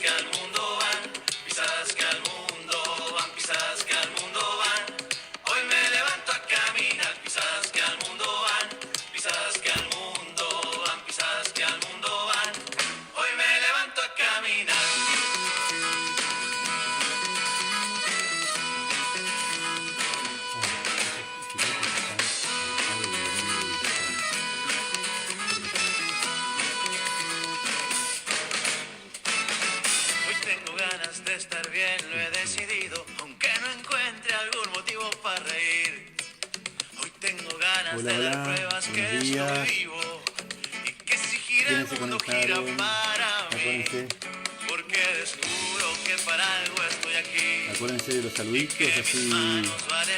que al mundo van, pisadas que al mundo van, pisadas que al mundo van. Hoy me levanto a caminar, pisadas que al mundo van, pisadas que al mundo van, pisadas que al mundo van. Hoy me levanto a caminar. Hoy tengo ganas de estar bien, lo he decidido, aunque no encuentre algún motivo para reír. Hoy tengo ganas de dar pruebas que estoy vivo y que si gira el mundo gira para mí. Porque descubro que para algo estoy aquí. Acuérdense de los saluditos, así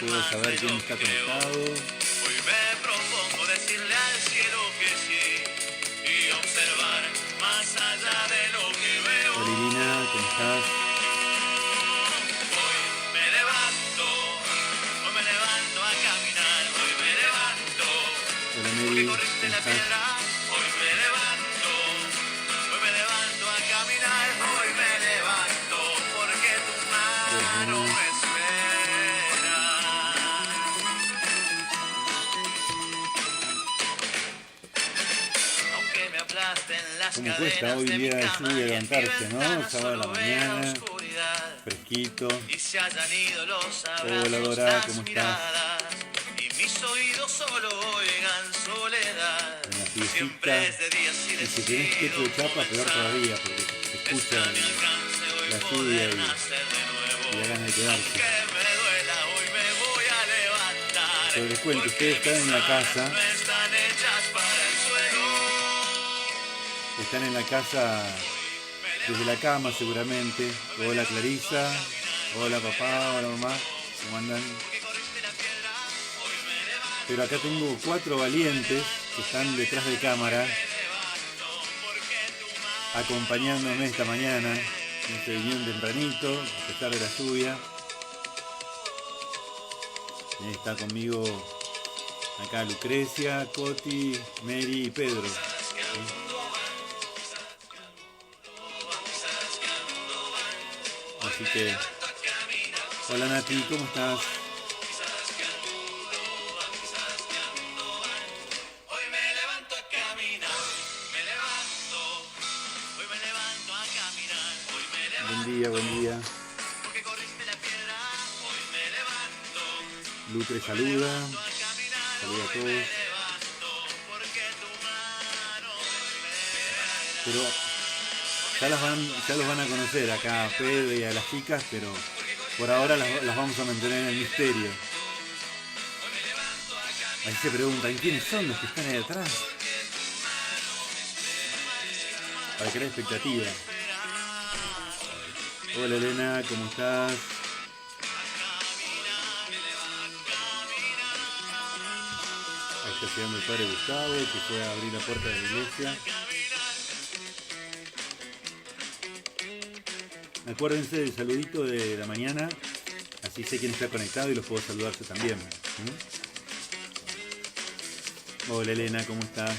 puedo saber quién está conectado. Hoy me propongo decirle al cielo que sí y observar más allá de lo que veo. Hola Irina, ¿cómo estás? Hoy me levanto a caminar. Hoy me levanto. Hola Porque Mary, corriste ¿cómo la estás? piedra. Hoy me levanto a caminar. Hoy me levanto porque tu mano me espera. Aunque me aplasten las ¿Cómo cuesta hoy cadenas de mi día de cama lluvia y en mi levantarse, no? ventana Sábado a la solo veo mañana, oscuridad. fresquito. Y se hayan ido los Hola abrazos, Dora, las ¿cómo estás? miradas, y mis oídos solo oigan soledad. Una Siempre es fiestecita. de días y Y si tenés techo de chapa, peor todavía, porque se escucha está a mi alcance hoy la lluvia poder nacer de y nuevo. la ganas de quedarse. Aunque me duela, hoy me voy a levantar. Pero les cuento, porque ustedes están mis en la alas casa. no están hechas para el suelo. Están en la casa desde la cama seguramente. Hola Clarisa, hola papá, hola mamá, ¿cómo andan? Pero acá tengo 4 valientes que están detrás de cámara acompañándome esta mañana. Se vinieron tempranito, a pesar de la lluvia. Está conmigo acá Lucrecia, Coti, Mary y Pedro. Así que, hola Nati, ¿cómo estás? Hoy me levanto a caminar, me levanto, hoy me levanto a caminar, hoy me levanto. Buen día, buen día. Porque corriste la piedra, hoy me levanto. Lucre saluda. A caminar, Saluda a hoy me todos. levanto, porque tu mano me espera. Pero ya los van a conocer acá a Pedro y a las chicas, pero por ahora las vamos a mantener en el misterio. Ahí se preguntan, ¿quiénes son los que están ahí atrás? Para crear expectativa. Hola Elena, ¿cómo estás? Ahí está llegando el padre Gustavo, que fue a abrir la puerta de la iglesia. Acuérdense del saludito de la mañana, así sé quién está conectado y los puedo saludar yo también. Hola Elena, ¿cómo estás?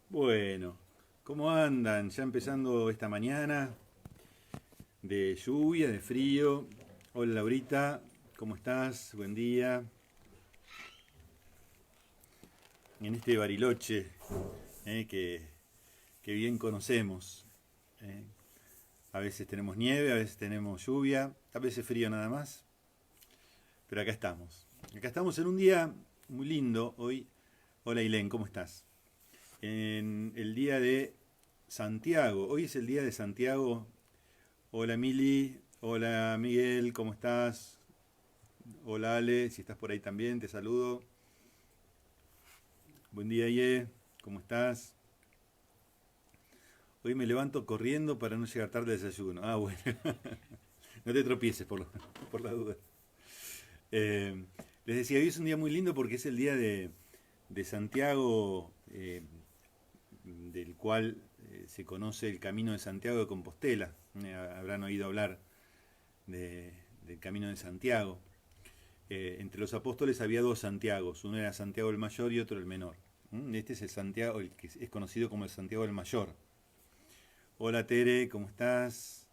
Bueno, ¿cómo andan? Ya empezando esta mañana de lluvia, de frío. Hola Laurita, ¿cómo estás? Buen día. En este Bariloche que bien conocemos. A veces tenemos nieve, a veces tenemos lluvia, a veces frío nada más. Pero acá estamos. Acá estamos en un día muy lindo hoy. Hola Ailén, ¿cómo estás? En el día de Santiago. Hoy es el día de Santiago. Hola Mili, hola Miguel, ¿cómo estás? Hola Ale, si estás por ahí también, te saludo. Buen día Ye, ¿cómo estás? Hoy me levanto corriendo para no llegar tarde al desayuno. Ah, bueno. No te tropieces por la duda. Les decía, hoy es un día muy lindo porque es el día de Santiago, del cual se conoce el Camino de Santiago de Compostela. Habrán oído hablar del Camino de Santiago. Entre los apóstoles había 2 Santiagos, uno era Santiago el Mayor y otro el Menor. Este es el Santiago, el que es conocido como el Santiago el Mayor. Hola Tere, ¿cómo estás?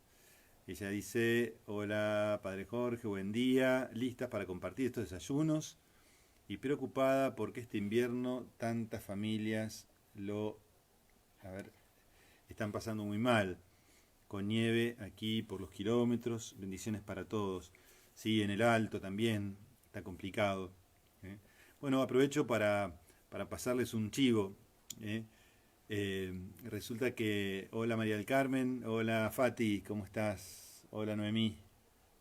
Ella dice, hola Padre Jorge, buen día, listas para compartir estos desayunos y preocupada porque este invierno tantas familias lo, a ver, están pasando muy mal, con nieve aquí por los kilómetros, bendiciones para todos. Sí, en el alto también, está complicado. ¿Eh? Bueno, aprovecho para pasarles un chivo. ¿Eh? Resulta que, hola María del Carmen, hola Fati, ¿cómo estás? Hola Noemí.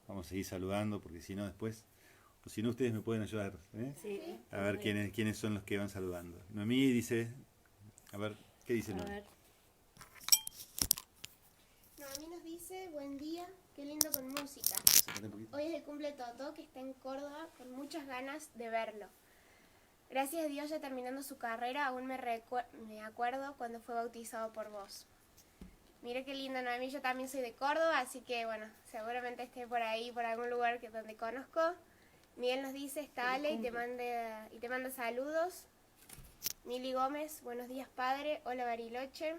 Vamos a seguir saludando porque si no después, o si no ustedes me pueden ayudar. ¿Eh? Sí. A ver quiénes son los que van saludando. Noemí dice, a ver, ¿qué dice A Noemí? ver. Noemí nos dice, buen día, qué lindo con música. Sácate un poquito. Hoy es el cumple de Toto, que está en Córdoba con muchas ganas de verlo. Gracias a Dios, ya terminando su carrera, aún me acuerdo cuando fue bautizado por vos. Mira qué lindo, Noemí, yo también soy de Córdoba, así que bueno, seguramente esté por ahí, por algún lugar donde conozco. Miguel nos dice, está Ale y te manda saludos. Mili Gómez, buenos días padre, hola Bariloche.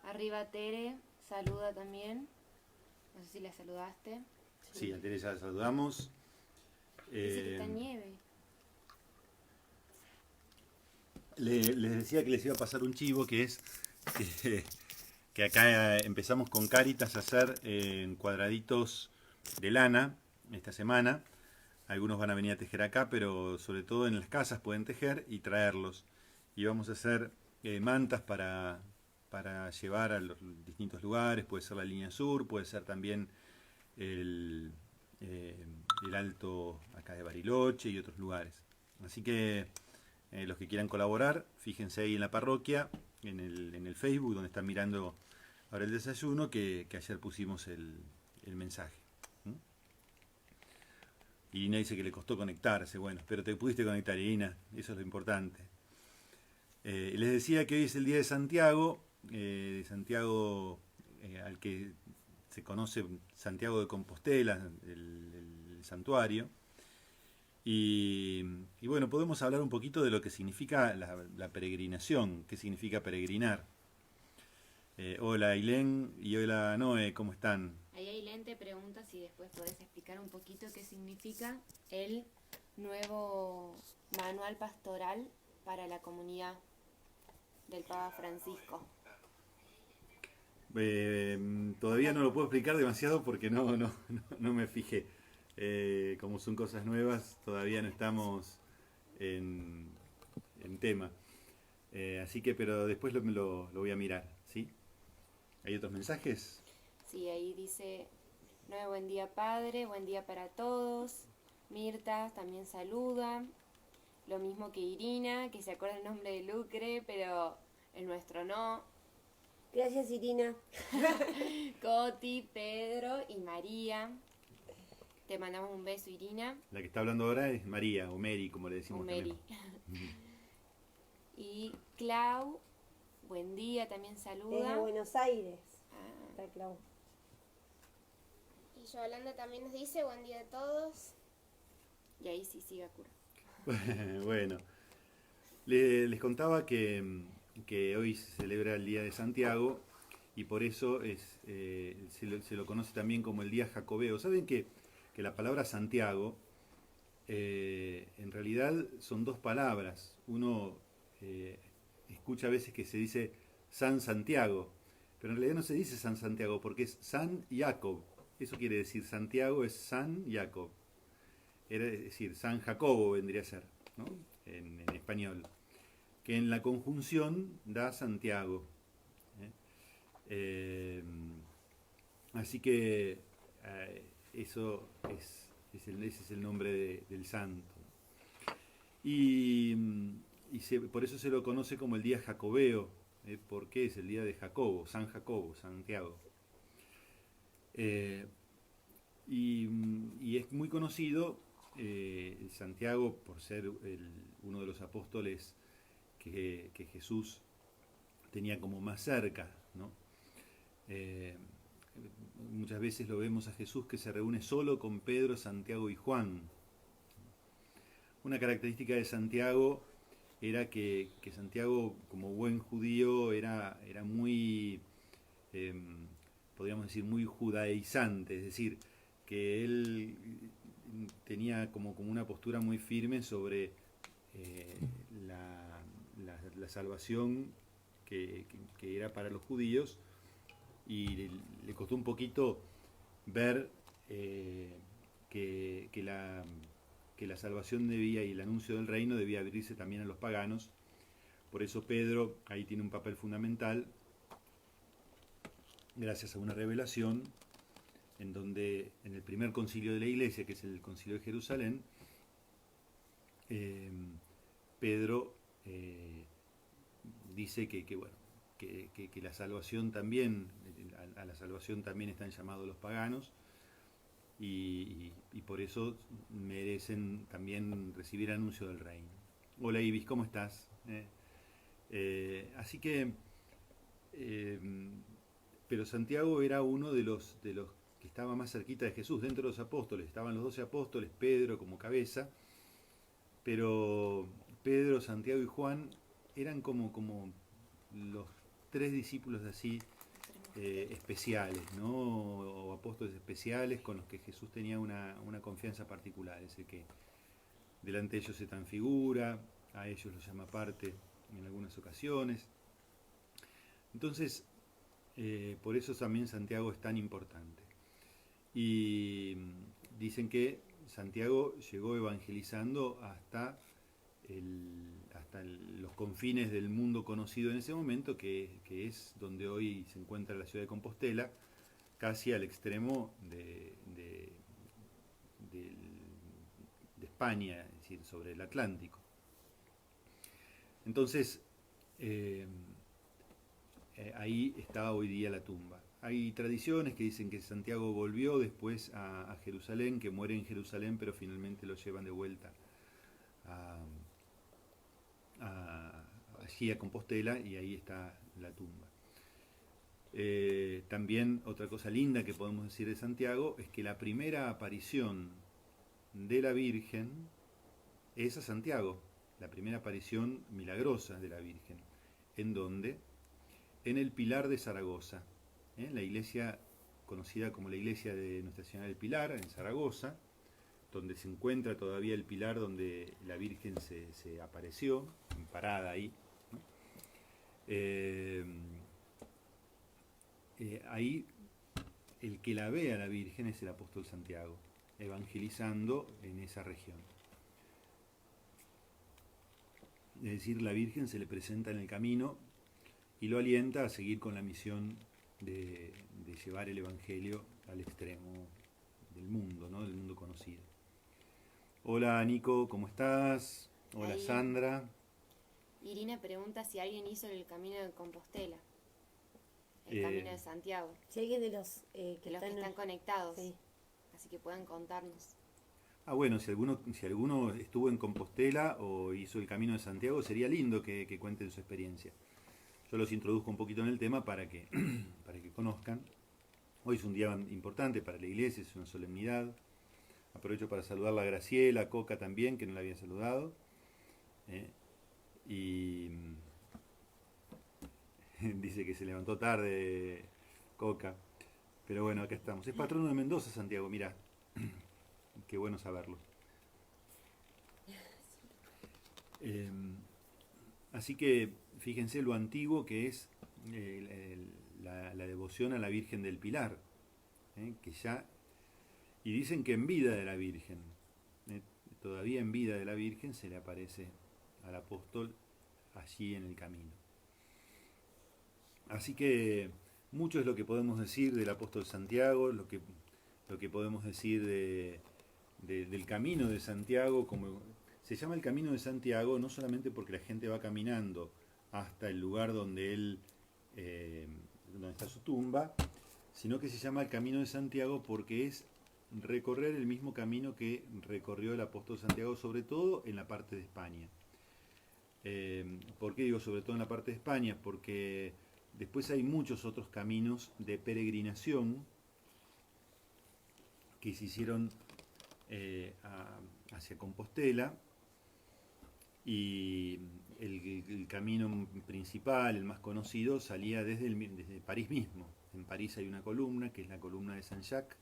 Arriba Tere, saluda también. No sé si la saludaste. Sí, a Teresa la saludamos. Dice que está en nieve. Les decía que les iba a pasar un chivo que es que acá empezamos con Cáritas a hacer en cuadraditos de lana esta semana. Algunos van a venir a tejer acá, pero sobre todo en las casas pueden tejer y traerlos. Y vamos a hacer mantas para llevar a los distintos lugares. Puede ser la línea sur, puede ser también el Alto acá de Bariloche y otros lugares. Así que los que quieran colaborar, fíjense ahí en la parroquia, en el Facebook, donde están mirando ahora el desayuno, que ayer pusimos el mensaje. Irina dice que le costó conectarse. Bueno, pero te pudiste conectar, Irina, eso es lo importante. Les decía que hoy es el día de Santiago al que se conoce Santiago de Compostela, el santuario. Y bueno, podemos hablar un poquito de lo que significa la peregrinación, qué significa peregrinar. Hola Ailén y hola Noé, ¿cómo están? Ahí Ailén te pregunta si después podés explicar un poquito qué significa el nuevo manual pastoral para la comunidad del Papa Francisco. Todavía no lo puedo explicar demasiado porque no me fijé. Como son cosas nuevas, todavía no estamos en tema. Así que, pero después lo voy a mirar, ¿sí? ¿Hay otros mensajes? Sí, ahí dice, buen día padre, buen día para todos. Mirta también saluda. Lo mismo que Irina, que se acuerda el nombre de Lucre, pero el nuestro no. Gracias, Irina. Coti, Pedro y María. Te mandamos un beso, Irina. La que está hablando ahora es María, o Mary, como le decimos O Mary. también. Y Clau, buen día, también saluda. Desde Buenos Aires. Ah, Está Clau. Y Yolanda también nos dice, buen día a todos. y ahí sí sigue cura. Bueno, les contaba que hoy se celebra el Día de Santiago y por eso se lo conoce también como el Día Jacobeo. ¿Saben que la palabra Santiago en realidad son dos palabras? Uno escucha a veces que se dice San Santiago, pero en realidad no se dice San Santiago porque es San Jacob. Eso quiere decir Santiago es San Jacob. Es decir, San Jacobo vendría a ser, ¿no? En español. Que en la conjunción da Santiago. Así que ese es el nombre del santo. Y por eso se lo conoce como el día jacobeo. Porque es el día de Jacobo, Santiago. Y es muy conocido Santiago por ser uno de los apóstoles que Jesús tenía como más cerca, ¿no? Muchas veces lo vemos a Jesús que se reúne solo con Pedro, Santiago y Juan. Una característica de Santiago era que Santiago, como buen judío, era muy podríamos decir, muy judaizante, es decir, que él tenía como una postura muy firme sobre la salvación que era para los judíos, y le costó un poquito ver que la salvación debía, y el anuncio del reino debía abrirse también a los paganos. Por eso Pedro ahí tiene un papel fundamental, gracias a una revelación en donde en el primer concilio de la Iglesia, que es el concilio de Jerusalén, Pedro dice que la salvación también, a la salvación también están llamados los paganos, y por eso merecen también recibir anuncio del reino. Hola Ibis, ¿cómo estás? Así que, pero Santiago era uno de los que estaba más cerquita de Jesús. Dentro de los apóstoles estaban los 12 apóstoles, Pedro como cabeza, pero Pedro, Santiago y Juan eran como los tres discípulos así especiales, ¿no? O apóstoles especiales con los que Jesús tenía una confianza particular. Es el que delante de ellos se transfigura, a ellos los llama aparte en algunas ocasiones. Entonces, por eso también Santiago es tan importante. Y dicen que Santiago llegó evangelizando hasta los confines del mundo conocido en ese momento, que es donde hoy se encuentra la ciudad de Compostela, casi al extremo de España, es decir, sobre el Atlántico. Entonces, ahí está hoy día la tumba. Hay tradiciones que dicen que Santiago volvió después a Jerusalén, que muere en Jerusalén, pero finalmente lo llevan de vuelta allí a Compostela, y ahí está la tumba. También otra cosa linda que podemos decir de Santiago es que la primera aparición de la Virgen es a Santiago, la primera aparición milagrosa de la Virgen. ¿En dónde? En el Pilar de Zaragoza, la iglesia conocida como la iglesia de Nuestra Señora del Pilar, en Zaragoza, donde se encuentra todavía el pilar donde la Virgen se apareció, parada ahí, ¿no? Ahí el que la ve a la Virgen es el apóstol Santiago, evangelizando en esa región. Es decir, la Virgen se le presenta en el camino y lo alienta a seguir con la misión de llevar el Evangelio al extremo del mundo, ¿no? Del mundo conocido. Hola Nico, ¿cómo estás? Hola Ahí. Sandra. Irina pregunta si alguien hizo el camino de Compostela, el Eh, camino de Santiago, Si alguien de los que que los que están conectados, Sí. así que pueden contarnos. Bueno, si alguno estuvo en Compostela o hizo el Camino de Santiago, sería lindo que cuenten su experiencia. Yo los introduzco un poquito en el tema para que conozcan. Hoy es un día importante para la iglesia, es una solemnidad. Aprovecho para saludar a Graciela, a Coca también, que no la había saludado. Y dice que se levantó tarde Coca. Pero bueno, acá estamos. Es patrono de Mendoza, Santiago, mirá. Qué bueno saberlo. Así que fíjense lo antiguo que es la devoción a la Virgen del Pilar, que ya, y dicen que en vida de la Virgen, todavía en vida de la Virgen se le aparece al apóstol allí en el camino. Así que mucho es lo que podemos decir del apóstol Santiago, lo que podemos decir del camino de Santiago. Como se llama el camino de Santiago no solamente porque la gente va caminando hasta el lugar donde donde está su tumba, sino que se llama el camino de Santiago porque es recorrer el mismo camino que recorrió el apóstol Santiago, sobre todo en la parte de España. ¿Por qué digo sobre todo en la parte de España? Porque después hay muchos otros caminos de peregrinación que se hicieron hacia Compostela, y el camino principal, el más conocido, salía desde París mismo. En París hay una columna, que es la columna de Saint-Jacques,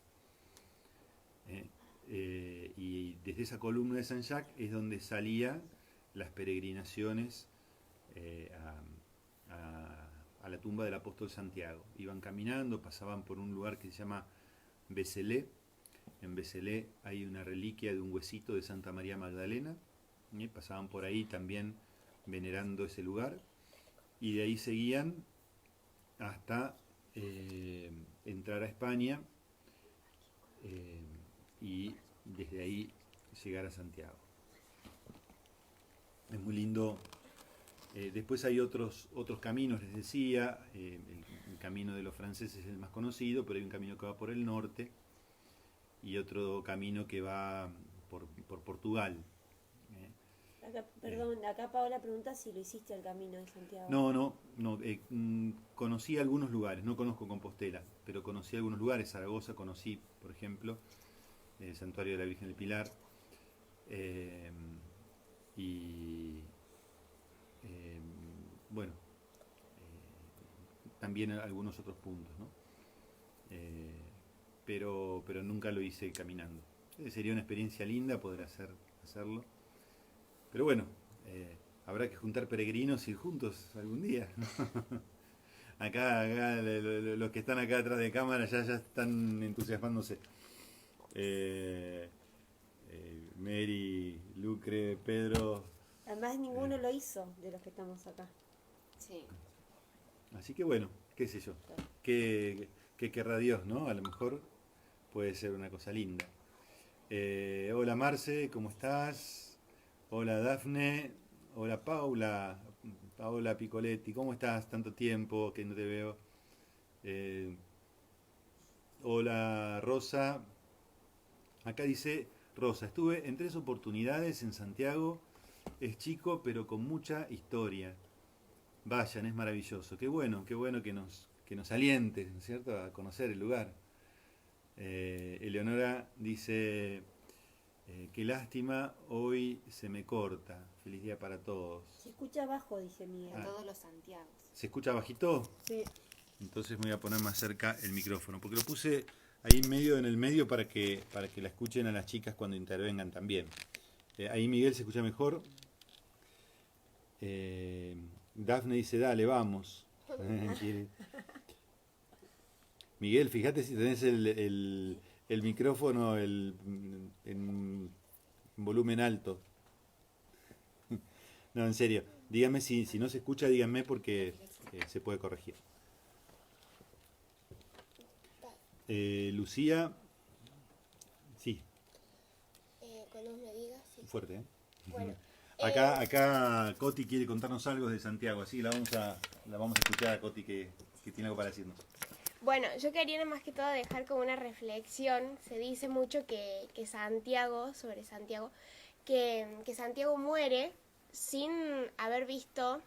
y desde esa columna de Saint-Jacques es donde salían las peregrinaciones a la tumba del apóstol Santiago. Iban caminando, pasaban por un lugar que se llama Vézelay. En Vézelay hay una reliquia de un huesito de Santa María Magdalena. Pasaban por ahí también venerando ese lugar. Y de ahí seguían hasta entrar a España y desde ahí llegar a Santiago. Es muy lindo. Después hay otros caminos, les decía, el camino de los franceses es el más conocido, pero hay un camino que va por el norte y otro camino que va por Portugal. Acá Paola pregunta si lo hiciste el camino de Santiago. No, conocí algunos lugares, no conozco Compostela, pero conocí algunos lugares. Zaragoza conocí, por ejemplo, el Santuario de la Virgen del Pilar, también algunos otros puntos, ¿no? Pero nunca lo hice caminando. Sería una experiencia linda poder hacerlo. Pero bueno, habrá que juntar peregrinos y ir juntos algún día, ¿no? Acá los que están acá atrás de cámara ya están entusiasmándose. Mary, Lucre, Pedro. Además ninguno lo hizo de los que estamos acá. Sí. Así que bueno, qué sé yo. ¿Qué querrá Dios, no? A lo mejor puede ser una cosa linda. Hola Marce, ¿cómo estás? Hola Dafne. Hola Paula. Paola Picoletti, ¿cómo estás? Tanto tiempo que no te veo. Hola Rosa. Acá dice Rosa, estuve en 3 oportunidades en Santiago. Es chico, pero con mucha historia. Vayan, es maravilloso. Qué bueno que nos alientes, ¿no es cierto?, a conocer el lugar. Eleonora dice, qué lástima, hoy se me corta. Feliz día para todos. Se escucha abajo, dice Miguel. A todos los Santiagos. ¿Se escucha bajito? Sí. Entonces me voy a poner más cerca el micrófono, porque lo puse ahí en el medio para que la escuchen a las chicas cuando intervengan también. Ahí Miguel se escucha mejor. Dafne dice, dale, vamos. Miguel, fíjate si tenés el micrófono en volumen alto. No, en serio. Díganme si no se escucha, díganme porque se puede corregir. Lucía. Sí. Cuando me digas, sí. Fuerte, ¿eh? Bueno. Acá Coti quiere contarnos algo de Santiago, así la vamos a escuchar a Coti que tiene algo para decirnos. Bueno, yo quería más que todo dejar como una reflexión. Se dice mucho que Santiago, sobre Santiago, que Santiago muere sin haber visto,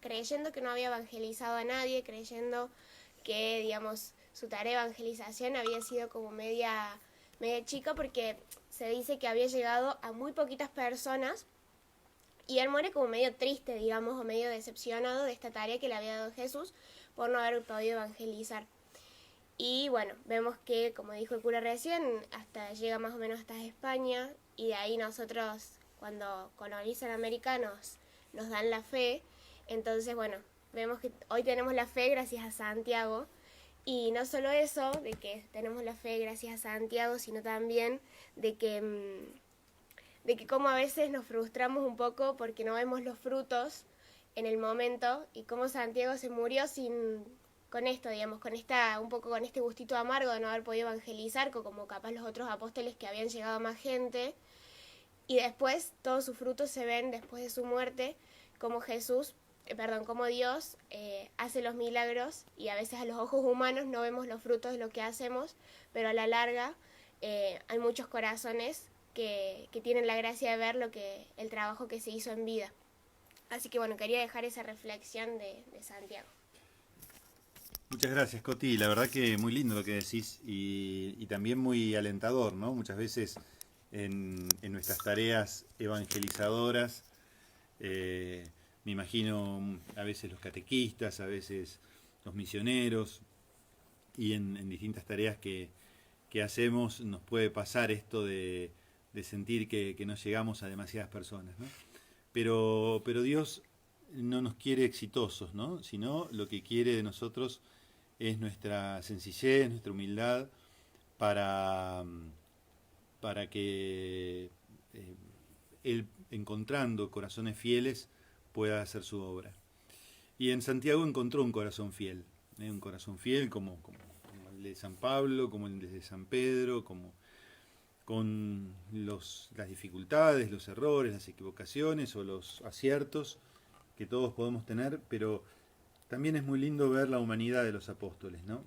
creyendo que no había evangelizado a nadie, creyendo que, digamos, su tarea de evangelización había sido como media chica, porque se dice que había llegado a muy poquitas personas y él muere como medio triste, digamos, o medio decepcionado de esta tarea que le había dado Jesús por no haber podido evangelizar. Y bueno, vemos que, como dijo el cura recién, hasta llega más o menos hasta España, y de ahí nosotros, cuando colonizan americanos, nos dan la fe. Entonces, bueno, vemos que hoy tenemos la fe gracias a Santiago. Y no solo eso, de que tenemos la fe gracias a Santiago, sino también de que como a veces nos frustramos un poco porque no vemos los frutos en el momento, y como Santiago se murió con esto, digamos, un poco con este gustito amargo de no haber podido evangelizar, como capaz los otros apóstoles que habían llegado a más gente. Y después todos sus frutos se ven después de su muerte, como como Dios hace los milagros, y a veces a los ojos humanos no vemos los frutos de lo que hacemos, pero a la larga hay muchos corazones que tienen la gracia de ver el trabajo que se hizo en vida. Así que bueno, quería dejar esa reflexión de Santiago. Muchas gracias, Coti. La verdad que muy lindo lo que decís y también muy alentador, ¿no? Muchas veces en nuestras tareas evangelizadoras Me imagino a veces los catequistas, a veces los misioneros, y en distintas tareas que hacemos nos puede pasar esto de sentir que no llegamos a demasiadas personas, ¿no? Pero Dios no nos quiere exitosos, ¿no? Sino lo que quiere de nosotros es nuestra sencillez, nuestra humildad, para que Él, encontrando corazones fieles, pueda hacer su obra. Y en Santiago encontró un corazón fiel como el de San Pablo, como el de San Pedro, como con las dificultades, los errores, las equivocaciones o los aciertos que todos podemos tener, pero también es muy lindo ver la humanidad de los apóstoles, ¿no?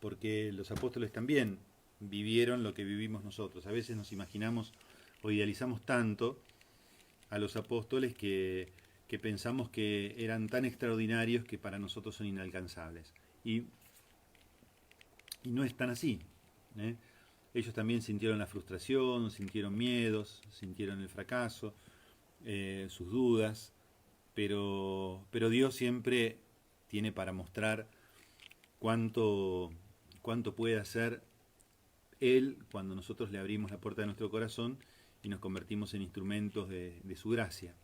Porque los apóstoles también vivieron lo que vivimos nosotros. A veces nos imaginamos o idealizamos tanto a los apóstoles que pensamos que eran tan extraordinarios que para nosotros son inalcanzables. Y no es tan así, ¿eh? Ellos también sintieron la frustración, sintieron miedos, sintieron el fracaso, sus dudas, pero Dios siempre tiene para mostrar cuánto puede hacer Él cuando nosotros le abrimos la puerta de nuestro corazón y nos convertimos en instrumentos de su gracia.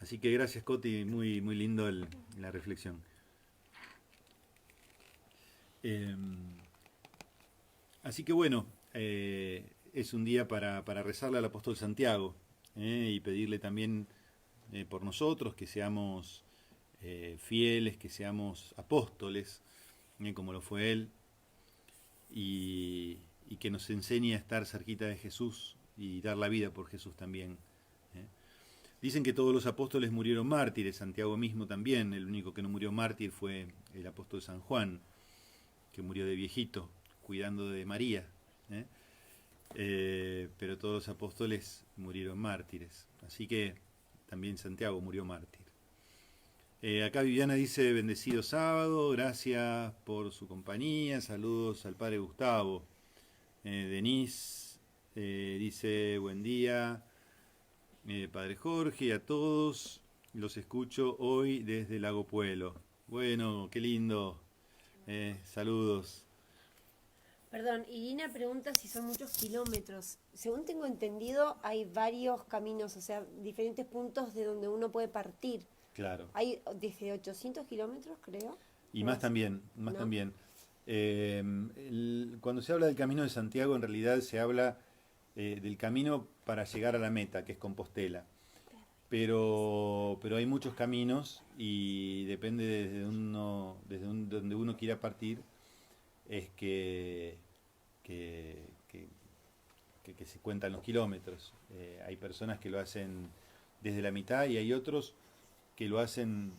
Así que gracias, Coti, muy, muy lindo la reflexión. Así que bueno, es un día para rezarle al apóstol Santiago, y pedirle también por nosotros que seamos fieles, que seamos apóstoles, como lo fue él, y que nos enseñe a estar cerquita de Jesús y dar la vida por Jesús también. Dicen que todos los apóstoles murieron mártires, Santiago mismo también. El único que no murió mártir fue el apóstol San Juan, que murió de viejito, cuidando de María. Pero todos los apóstoles murieron mártires, así que también Santiago murió mártir. Acá Viviana dice: bendecido sábado, gracias por su compañía, saludos al padre Gustavo. Denise dice: buen día, padre Jorge, y a todos, los escucho hoy desde Lago Puelo. Bueno, qué lindo, saludos. Perdón, Irina pregunta si son muchos kilómetros. Según tengo entendido, hay varios caminos, o sea, diferentes puntos de donde uno puede partir. Claro. Hay desde 800 kilómetros, creo. Y más también, más también. Cuando se habla del Camino de Santiago, en realidad se habla del camino para llegar a la meta, que es Compostela. Pero hay muchos caminos y depende desde donde uno quiera partir, es que se cuentan los kilómetros. Hay personas que lo hacen desde la mitad y hay otros que lo hacen.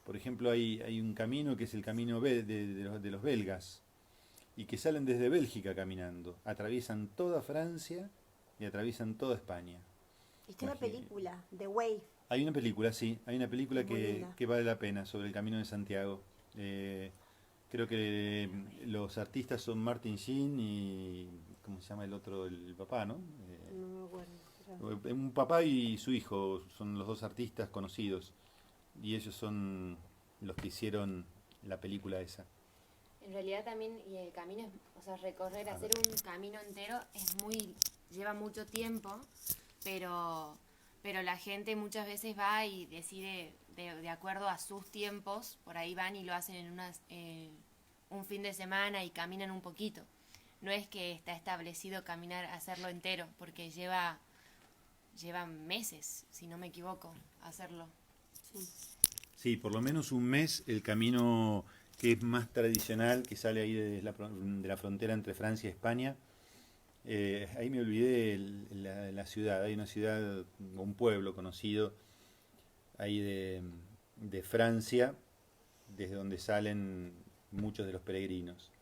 Por ejemplo, hay un camino que es el camino de los belgas, y que salen desde Bélgica caminando, atraviesan toda Francia y atraviesan toda España. Está una película, The Way. Hay una película, sí, hay una película que vale la pena sobre el Camino de Santiago. Creo que los artistas son Martin Sheen y... ¿cómo se llama el otro? El papá, ¿no? No me acuerdo. Un papá y su hijo son los dos artistas conocidos, y ellos son los que hicieron la película esa. En realidad también, y el camino, o sea, recorrer, hacer un camino entero lleva mucho tiempo, pero la gente muchas veces va y decide de acuerdo a sus tiempos, por ahí van y lo hacen en un fin de semana y caminan un poquito. No es que está establecido hacerlo entero, porque lleva meses, si no me equivoco, hacerlo. Sí, por lo menos un mes. El camino que es más tradicional, que sale ahí de la frontera entre Francia y España. Ahí me olvidé la ciudad. Hay una ciudad, un pueblo conocido ahí de Francia, desde donde salen muchos de los peregrinos.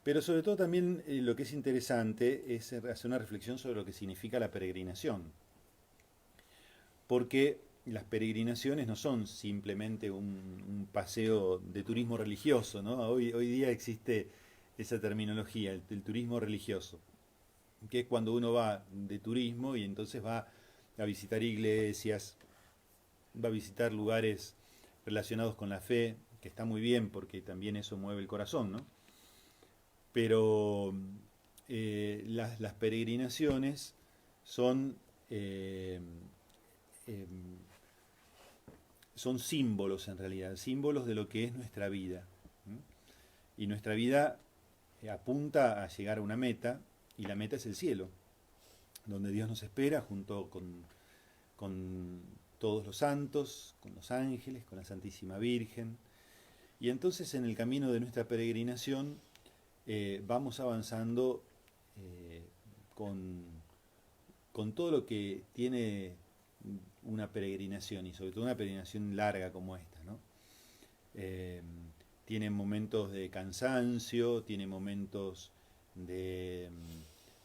Pero sobre todo también lo que es interesante es hacer una reflexión sobre lo que significa la peregrinación. Porque las peregrinaciones no son simplemente un paseo de turismo religioso, ¿no? Hoy día existe esa terminología, el turismo religioso, que es cuando uno va de turismo y entonces va a visitar iglesias, va a visitar lugares relacionados con la fe, que está muy bien porque también eso mueve el corazón, ¿no? Pero las peregrinaciones son, son símbolos en realidad, símbolos de lo que es nuestra vida. ¿Mm? Y nuestra vida apunta a llegar a una meta, y la meta es el cielo, donde Dios nos espera junto con todos los santos, con los ángeles, con la Santísima Virgen. Y entonces en el camino de nuestra peregrinación vamos avanzando con todo lo que tiene una peregrinación, y sobre todo una peregrinación larga como esta, ¿no? Tiene momentos de cansancio, tiene momentos de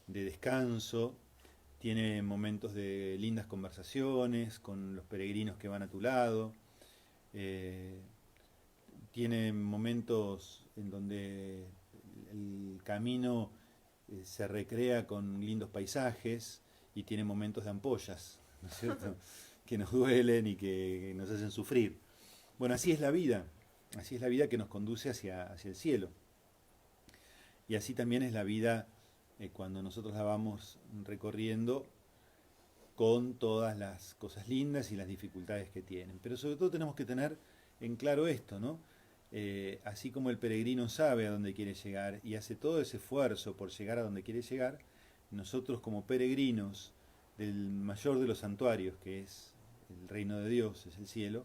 descanso, tiene momentos de lindas conversaciones con los peregrinos que van a tu lado, tiene momentos en donde el camino se recrea con lindos paisajes, y tiene momentos de ampollas, ¿no es cierto? Que nos duelen y que nos hacen sufrir. Bueno, así es la vida que nos conduce hacia el cielo. Y así también es la vida cuando nosotros la vamos recorriendo, con todas las cosas lindas y las dificultades que tienen. Pero sobre todo tenemos que tener en claro esto, ¿no? Así como el peregrino sabe a dónde quiere llegar y hace todo ese esfuerzo por llegar a donde quiere llegar, nosotros como peregrinos del mayor de los santuarios, que es el reino de Dios, es el cielo,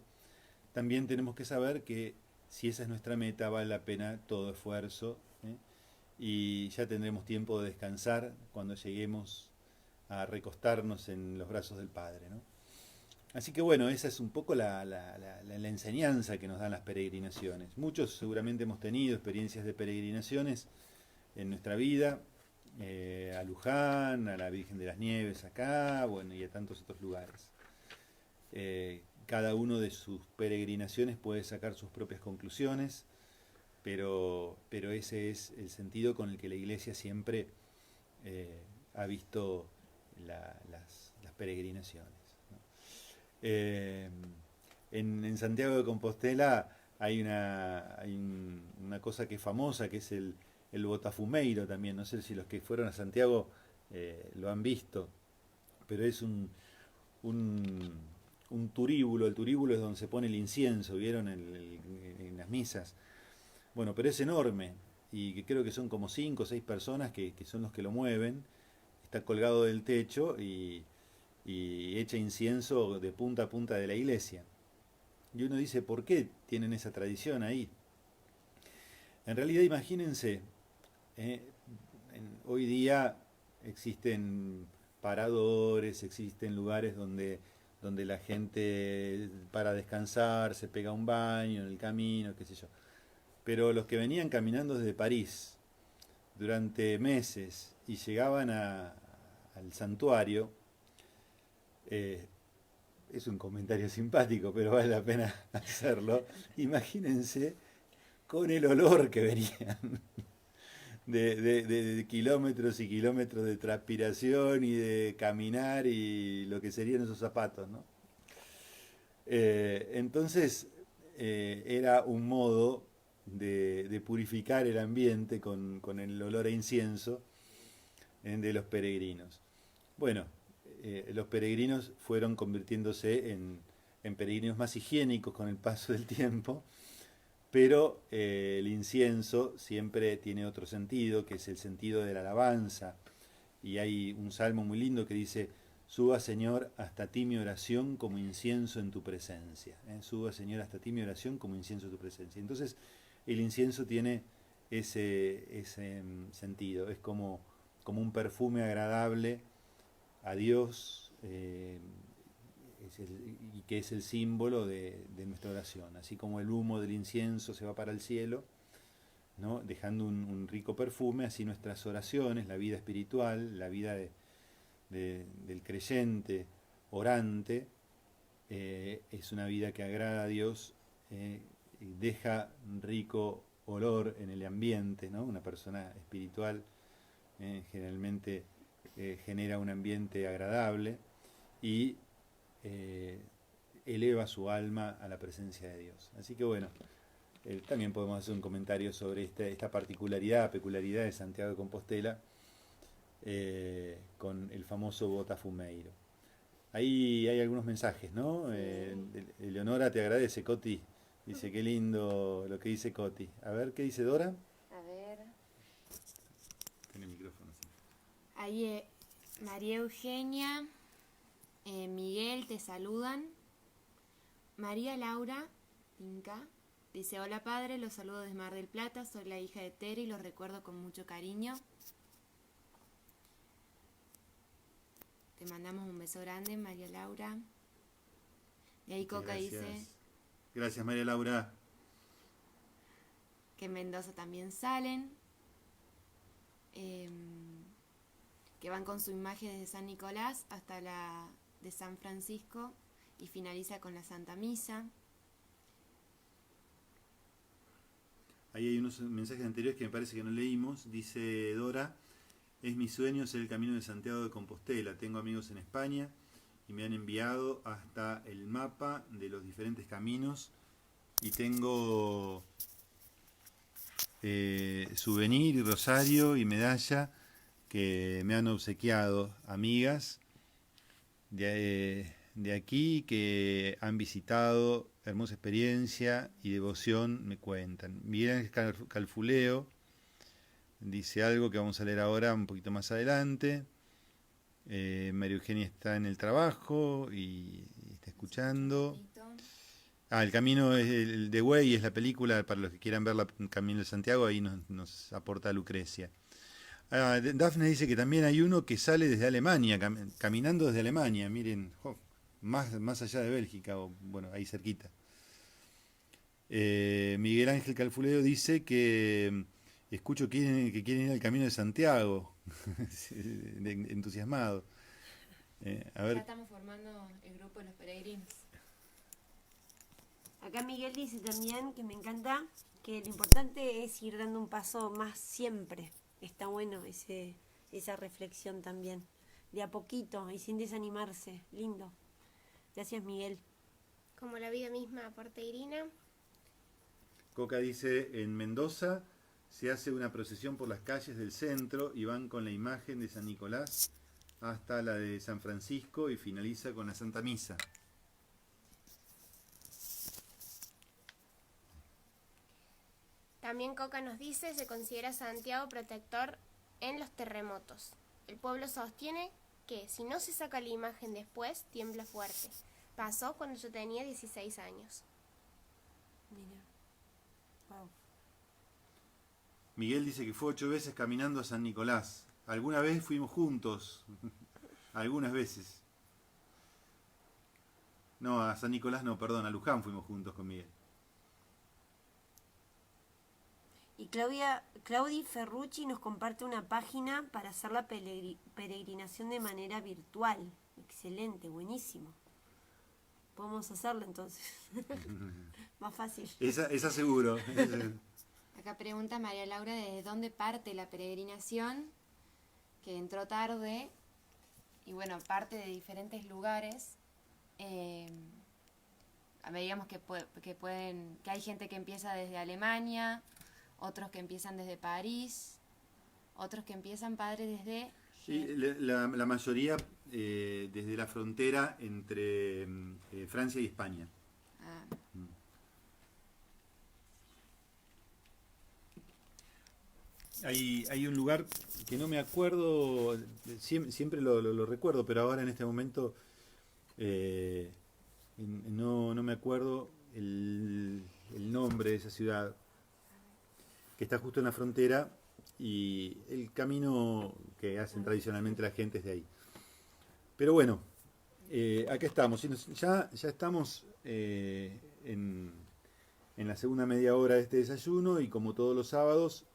también tenemos que saber que si esa es nuestra meta, vale la pena todo esfuerzo, ¿eh? Y ya tendremos tiempo de descansar cuando lleguemos a recostarnos en los brazos del Padre, ¿no? Así que bueno, esa es un poco la enseñanza que nos dan las peregrinaciones. Muchos seguramente hemos tenido experiencias de peregrinaciones en nuestra vida, a Luján, a la Virgen de las Nieves acá, bueno, y a tantos otros lugares. Cada uno de sus peregrinaciones puede sacar sus propias conclusiones, pero ese es el sentido con el que la Iglesia siempre ha visto las peregrinaciones, ¿no? En Santiago de Compostela hay una cosa que es famosa, que es el Botafumeiro también. No sé si los que fueron a Santiago lo han visto, pero es un turíbulo. El turíbulo es donde se pone el incienso, ¿vieron? En las misas. Bueno, pero es enorme, y que creo que son como 5 o 6 personas que son los que lo mueven. Está colgado del techo y echa incienso de punta a punta de la iglesia. Y uno dice, ¿por qué tienen esa tradición ahí? En realidad, imagínense, hoy día existen paradores, existen lugares donde la gente para descansar, se pega un baño en el camino, qué sé yo. Pero los que venían caminando desde París durante meses y llegaban al santuario, es un comentario simpático, pero vale la pena hacerlo. Imagínense con el olor que venían de kilómetros y kilómetros de transpiración y de caminar y lo que serían esos zapatos, ¿no? Entonces era un modo de purificar el ambiente con el olor a incienso de los peregrinos. Bueno, los peregrinos fueron convirtiéndose en peregrinos más higiénicos con el paso del tiempo, pero el incienso siempre tiene otro sentido, que es el sentido de la alabanza. Y hay un salmo muy lindo que dice: suba, Señor, hasta ti mi oración como incienso en tu presencia. Suba, Señor, hasta ti mi oración como incienso en tu presencia. Entonces el incienso tiene ese sentido, es como un perfume agradable a Dios, y que es el símbolo de nuestra oración. Así como el humo del incienso se va para el cielo, ¿no?, dejando un rico perfume, así nuestras oraciones, la vida espiritual, la vida del creyente orante, es una vida que agrada a Dios, y deja un rico olor en el ambiente, ¿no? Una persona espiritual generalmente genera un ambiente agradable, y eleva su alma a la presencia de Dios. Así que bueno, también podemos hacer un comentario sobre esta peculiaridad de Santiago de Compostela con el famoso Botafumeiro. Ahí hay algunos mensajes, ¿no? Eleonora te agradece, Coti. Dice, qué lindo lo que dice Coti. A ver, ¿qué dice Dora? A ver. Tiene el micrófono, sí. Ahí María Eugenia, Miguel te saludan. María Laura Pinca dice, hola padre, los saludo desde Mar del Plata, soy la hija de Tere y los recuerdo con mucho cariño. Te mandamos un beso grande, María Laura. Y ahí Coca dice Gracias, María Laura. que en Mendoza también salen, que van con su imagen desde San Nicolás hasta la de San Francisco y finaliza con la Santa Misa. Ahí hay unos mensajes anteriores que me parece que no leímos. Dice Dora, es mi sueño ser el camino de Santiago de Compostela. Tengo amigos en España y me han enviado hasta el mapa de los diferentes caminos y tengo souvenir y rosario y medalla que me han obsequiado amigas de aquí que han visitado, hermosa experiencia y devoción me cuentan. Miguel Ángel Calfuleo dice algo que vamos a leer ahora un poquito más adelante. María Eugenia está en el trabajo y está escuchando. El camino es el de Way, es la película, para los que quieran ver el Camino de Santiago, ahí nos aporta Lucrecia. Dafne dice que también hay uno que sale desde Alemania, caminando desde Alemania, miren, más allá de Bélgica, o bueno, ahí cerquita. Miguel Ángel Calfuleo dice que escucho que quieren ir al Camino de Santiago, entusiasmado. A ver. Ya estamos formando el grupo de los peregrinos. Acá Miguel dice también que me encanta que lo importante es ir dando un paso más siempre. Está bueno esa reflexión también. De a poquito y sin desanimarse. Lindo. Gracias, Miguel. Como la vida misma, aporta Irina. Coca dice, en Mendoza se hace una procesión por las calles del centro y van con la imagen de San Nicolás hasta la de San Francisco y finaliza con la Santa Misa. También Coca nos dice, se considera Santiago protector en los terremotos. El pueblo sostiene que si no se saca la imagen después, tiembla fuerte. Pasó cuando yo tenía 16 años. Mira. Wow. Miguel dice que fue 8 veces caminando a San Nicolás. Alguna vez fuimos juntos. Algunas veces. No, a San Nicolás no, perdón, a Luján fuimos juntos con Miguel. Y Claudi Ferrucci nos comparte una página para hacer la peregrinación de manera virtual. Excelente, buenísimo. Podemos hacerlo entonces. Más fácil. Esa seguro. Acá pregunta María Laura desde dónde parte la peregrinación, que entró tarde y bueno, parte de diferentes lugares. Veíamos que hay gente que empieza desde Alemania, otros que empiezan desde París, otros que empiezan, padre, desde... Sí, la mayoría desde la frontera entre Francia y España. Ah. Hay un lugar que no me acuerdo, siempre lo recuerdo, pero ahora en este momento no me acuerdo el nombre de esa ciudad, que está justo en la frontera y el camino que hacen tradicionalmente la gente es de ahí. Pero bueno, acá estamos, ya estamos en la segunda media hora de este desayuno y como todos los sábados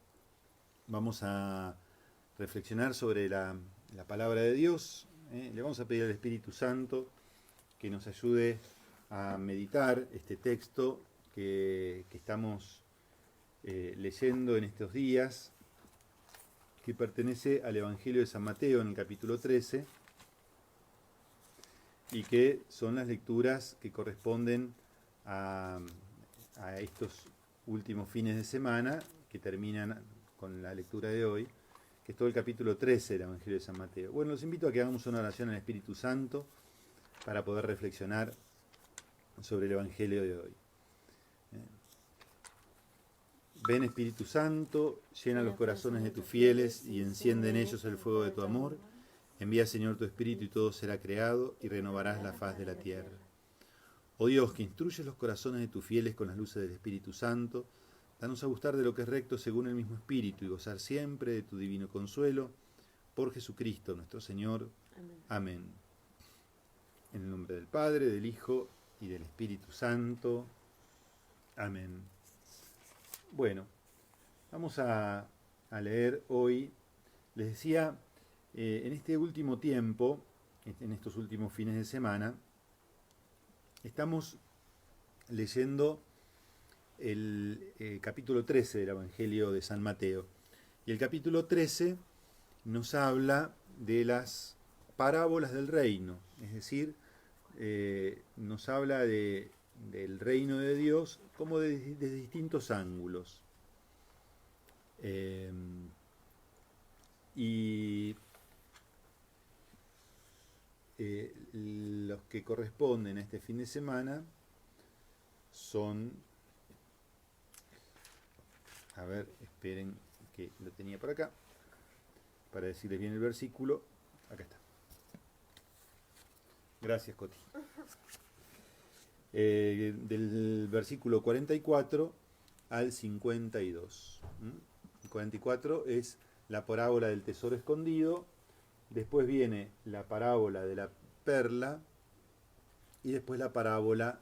vamos a reflexionar sobre la palabra de Dios. Le vamos a pedir al Espíritu Santo que nos ayude a meditar este texto que estamos leyendo en estos días, que pertenece al Evangelio de San Mateo en el capítulo 13. y que son las lecturas que corresponden a estos últimos fines de semana, que terminan con la lectura de hoy, que es todo el capítulo 13 del Evangelio de San Mateo. Bueno, los invito a que hagamos una oración al Espíritu Santo para poder reflexionar sobre el Evangelio de hoy. Ven, Espíritu Santo, llena los corazones de tus fieles y enciende en ellos el fuego de tu amor. Envía, Señor, tu Espíritu y todo será creado y renovarás la faz de la tierra. Oh Dios, que instruyes los corazones de tus fieles con las luces del Espíritu Santo, danos a gustar de lo que es recto según el mismo Espíritu y gozar siempre de tu divino consuelo. Por Jesucristo nuestro Señor. Amén. En el nombre del Padre, del Hijo y del Espíritu Santo. Amén. Bueno, vamos a leer hoy, les decía, en este último tiempo, en estos últimos fines de semana, estamos leyendo el capítulo 13 del Evangelio de San Mateo. Y el capítulo 13 nos habla de las parábolas del reino, es decir, nos habla del reino de Dios como desde distintos ángulos. Los que corresponden a este fin de semana son, a ver, esperen que lo tenía por acá, para decirles bien el versículo, acá está. Gracias, Coti. Del versículo 44 al 52. El 44 es la parábola del tesoro escondido, después viene la parábola de la perla y después la parábola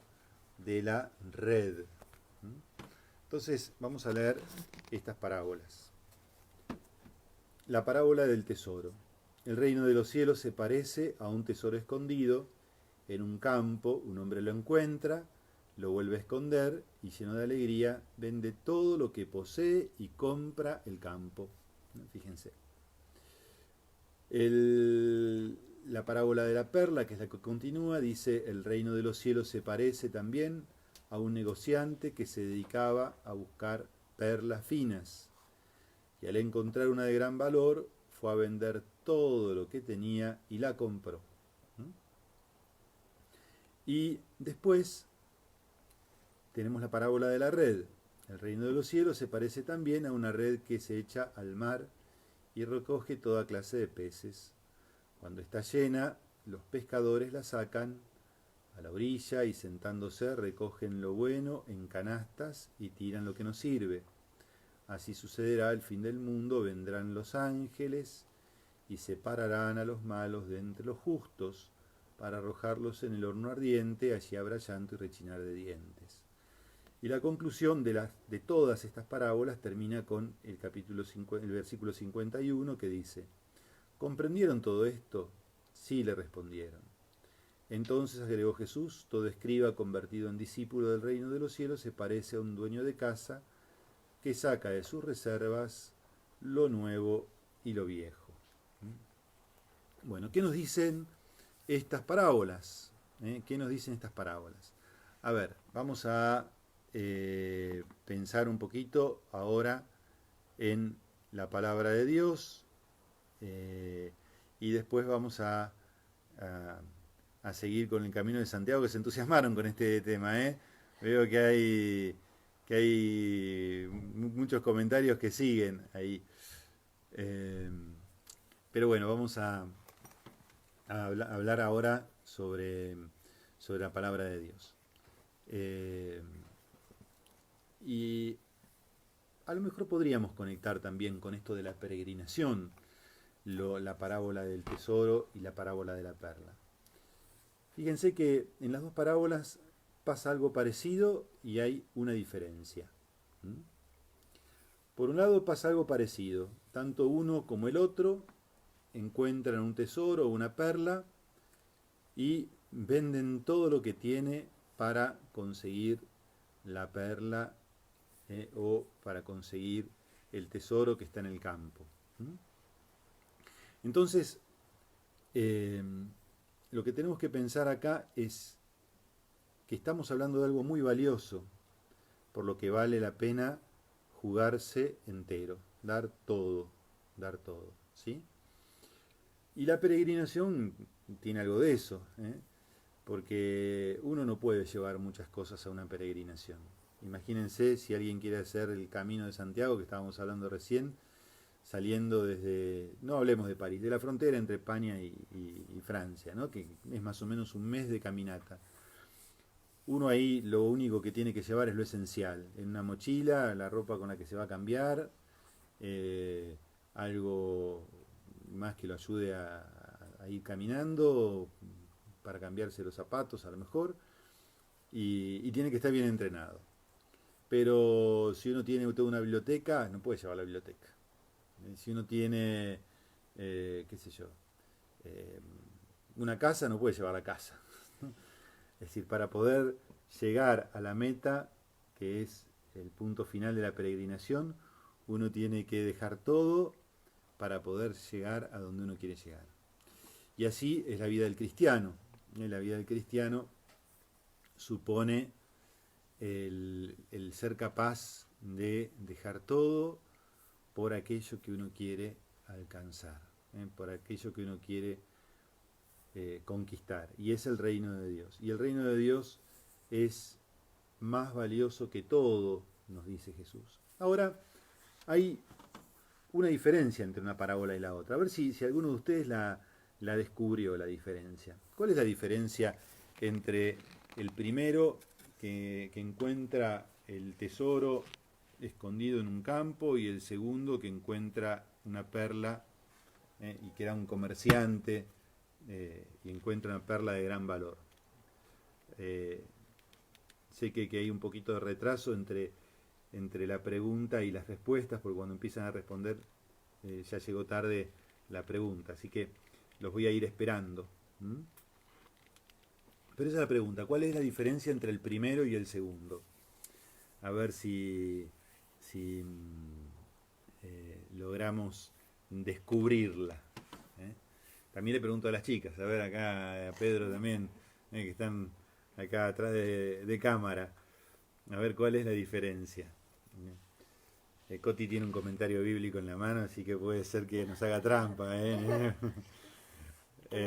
de la red. Entonces vamos a leer estas parábolas. La parábola del tesoro. El reino de los cielos se parece a un tesoro escondido. En un campo un hombre lo encuentra, lo vuelve a esconder y lleno de alegría vende todo lo que posee y compra el campo. Fíjense. La parábola de la perla, que es la que continúa, dice: el reino de los cielos se parece también a un negociante que se dedicaba a buscar perlas finas. Y al encontrar una de gran valor, fue a vender todo lo que tenía y la compró. Y después tenemos la parábola de la red. El reino de los cielos se parece también a una red que se echa al mar y recoge toda clase de peces. Cuando está llena, los pescadores la sacan a la orilla y sentándose recogen lo bueno en canastas y tiran lo que no sirve. Así sucederá al fin del mundo, vendrán los ángeles y separarán a los malos de entre los justos, para arrojarlos en el horno ardiente, allí habrá llanto y rechinar de dientes. Y la conclusión de todas estas parábolas termina con el versículo 51, que dice: ¿comprendieron todo esto? Sí, le respondieron. Entonces agregó Jesús: todo escriba convertido en discípulo del reino de los cielos se parece a un dueño de casa que saca de sus reservas lo nuevo y lo viejo. Bueno, ¿qué nos dicen estas parábolas? ¿Qué nos dicen estas parábolas? A ver, vamos a pensar un poquito ahora en la palabra de Dios y después vamos a seguir con el camino de Santiago, que se entusiasmaron con este tema. Veo que hay muchos comentarios que siguen ahí. Pero bueno, vamos a hablar ahora sobre la palabra de Dios. Y a lo mejor podríamos conectar también con esto de la peregrinación, la parábola del tesoro y la parábola de la perla. Fíjense que en las dos parábolas pasa algo parecido y hay una diferencia. Por un lado pasa algo parecido, tanto uno como el otro encuentran un tesoro o una perla y venden todo lo que tiene para conseguir la perla o para conseguir el tesoro que está en el campo. Entonces, lo que tenemos que pensar acá es que estamos hablando de algo muy valioso, por lo que vale la pena jugarse entero, dar todo, ¿sí? Y la peregrinación tiene algo de eso, ¿eh? Porque uno no puede llevar muchas cosas a una peregrinación. Imagínense si alguien quiere hacer el Camino de Santiago, que estábamos hablando recién, saliendo desde, no hablemos de París, de la frontera entre España y Francia, ¿no? Que es más o menos un mes de caminata. Uno ahí lo único que tiene que llevar es lo esencial, en una mochila, la ropa con la que se va a cambiar, algo más que lo ayude a ir caminando, para cambiarse los zapatos a lo mejor, y tiene que estar bien entrenado. Pero si uno tiene toda una biblioteca, no puede llevar la biblioteca. Si uno tiene, qué sé yo, una casa, no puede llevar la casa. Es decir, para poder llegar a la meta, que es el punto final de la peregrinación, uno tiene que dejar todo para poder llegar a donde uno quiere llegar. Y así es la vida del cristiano. La vida del cristiano supone el ser capaz de dejar todo por aquello que uno quiere alcanzar, por aquello que uno quiere conquistar, y es el reino de Dios. Y el reino de Dios es más valioso que todo, nos dice Jesús. Ahora, hay una diferencia entre una parábola y la otra. A ver si alguno de ustedes la descubrió, la diferencia. ¿Cuál es la diferencia entre el primero que encuentra el tesoro escondido en un campo y el segundo que encuentra una perla y que era un comerciante y encuentra una perla de gran valor? Sé que hay un poquito de retraso entre la pregunta y las respuestas, porque cuando empiezan a responder ya llegó tarde la pregunta, así que los voy a ir esperando. Pero esa es la pregunta: ¿cuál es la diferencia entre el primero y el segundo? A ver si logramos descubrirla. También le pregunto a las chicas, a ver acá a Pedro también, que están acá atrás de cámara, a ver cuál es la diferencia. Coti tiene un comentario bíblico en la mano, así que puede ser que nos haga trampa. ¿Quieres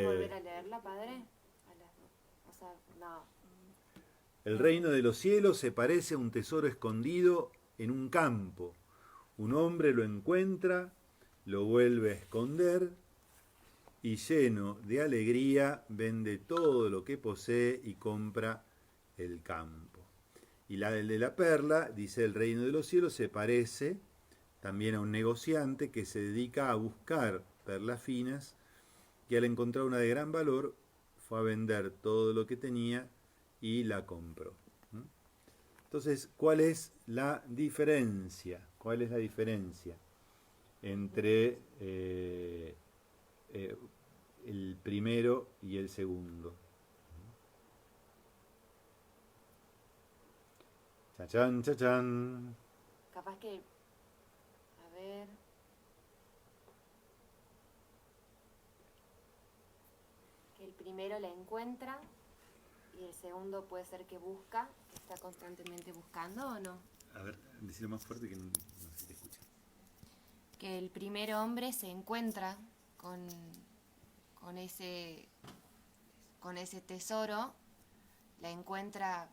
volver a leerla, padre? O sea, no. El reino de los cielos se parece a un tesoro escondido en un campo. Un hombre lo encuentra, lo vuelve a esconder y lleno de alegría vende todo lo que posee y compra el campo. Y la de la perla, dice: el reino de los cielos se parece también a un negociante que se dedica a buscar perlas finas, que al encontrar una de gran valor fue a vender todo lo que tenía y la compró. Entonces, ¿cuál es la diferencia? ¿Cuál es la diferencia entre el primero y el segundo? Chachán, chachán. Capaz que, a ver, que el primero la encuentra y el segundo puede ser que busca, que está constantemente buscando, ¿o no? A ver, decirlo más fuerte que no se te escucha. Que el primer hombre se encuentra con ese tesoro, la encuentra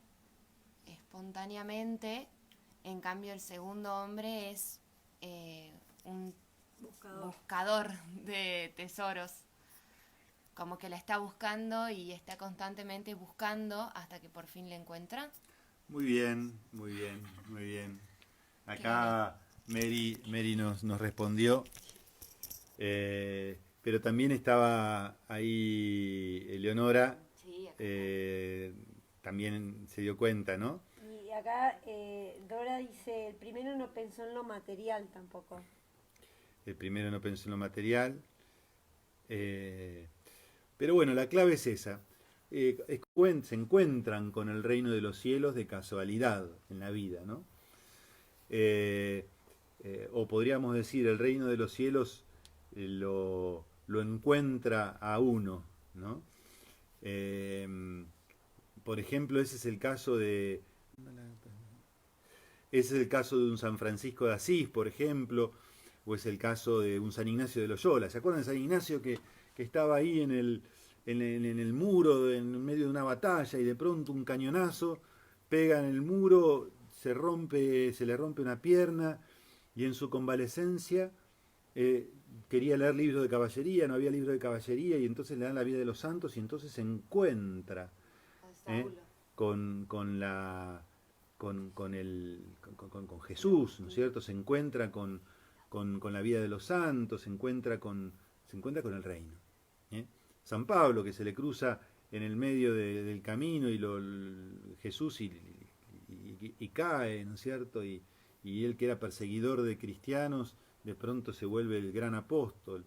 espontáneamente. En cambio el segundo hombre es un buscador de tesoros, como que la está buscando y está constantemente buscando hasta que por fin la encuentra. Muy bien, muy bien, muy bien. Acá Mary nos respondió, pero también estaba ahí Eleonora, Sí, también se dio cuenta, ¿no? Y acá Dora dice, el primero no pensó en lo material tampoco. El primero no pensó en lo material. Pero bueno, la clave es esa. Se encuentran con el reino de los cielos de casualidad en la vida, ¿no? O podríamos decir, el reino de los cielos lo encuentra a uno, ¿no? Por ejemplo, ese es el caso de un San Francisco de Asís, por ejemplo, o es el caso de un San Ignacio de Loyola. ¿Se acuerdan de San Ignacio que estaba ahí en el muro, en medio de una batalla, y de pronto un cañonazo pega en el muro, se le rompe una pierna, y en su convalecencia quería leer libros de caballería, no había libro de caballería, y entonces le dan la vida de los santos, y entonces se encuentra con Jesús, ¿no es cierto? Se encuentra con la vida de los santos, se encuentra con el reino. San Pablo, que se le cruza en el medio del camino y Jesús y cae, ¿no es cierto? Y él, que era perseguidor de cristianos, de pronto se vuelve el gran apóstol.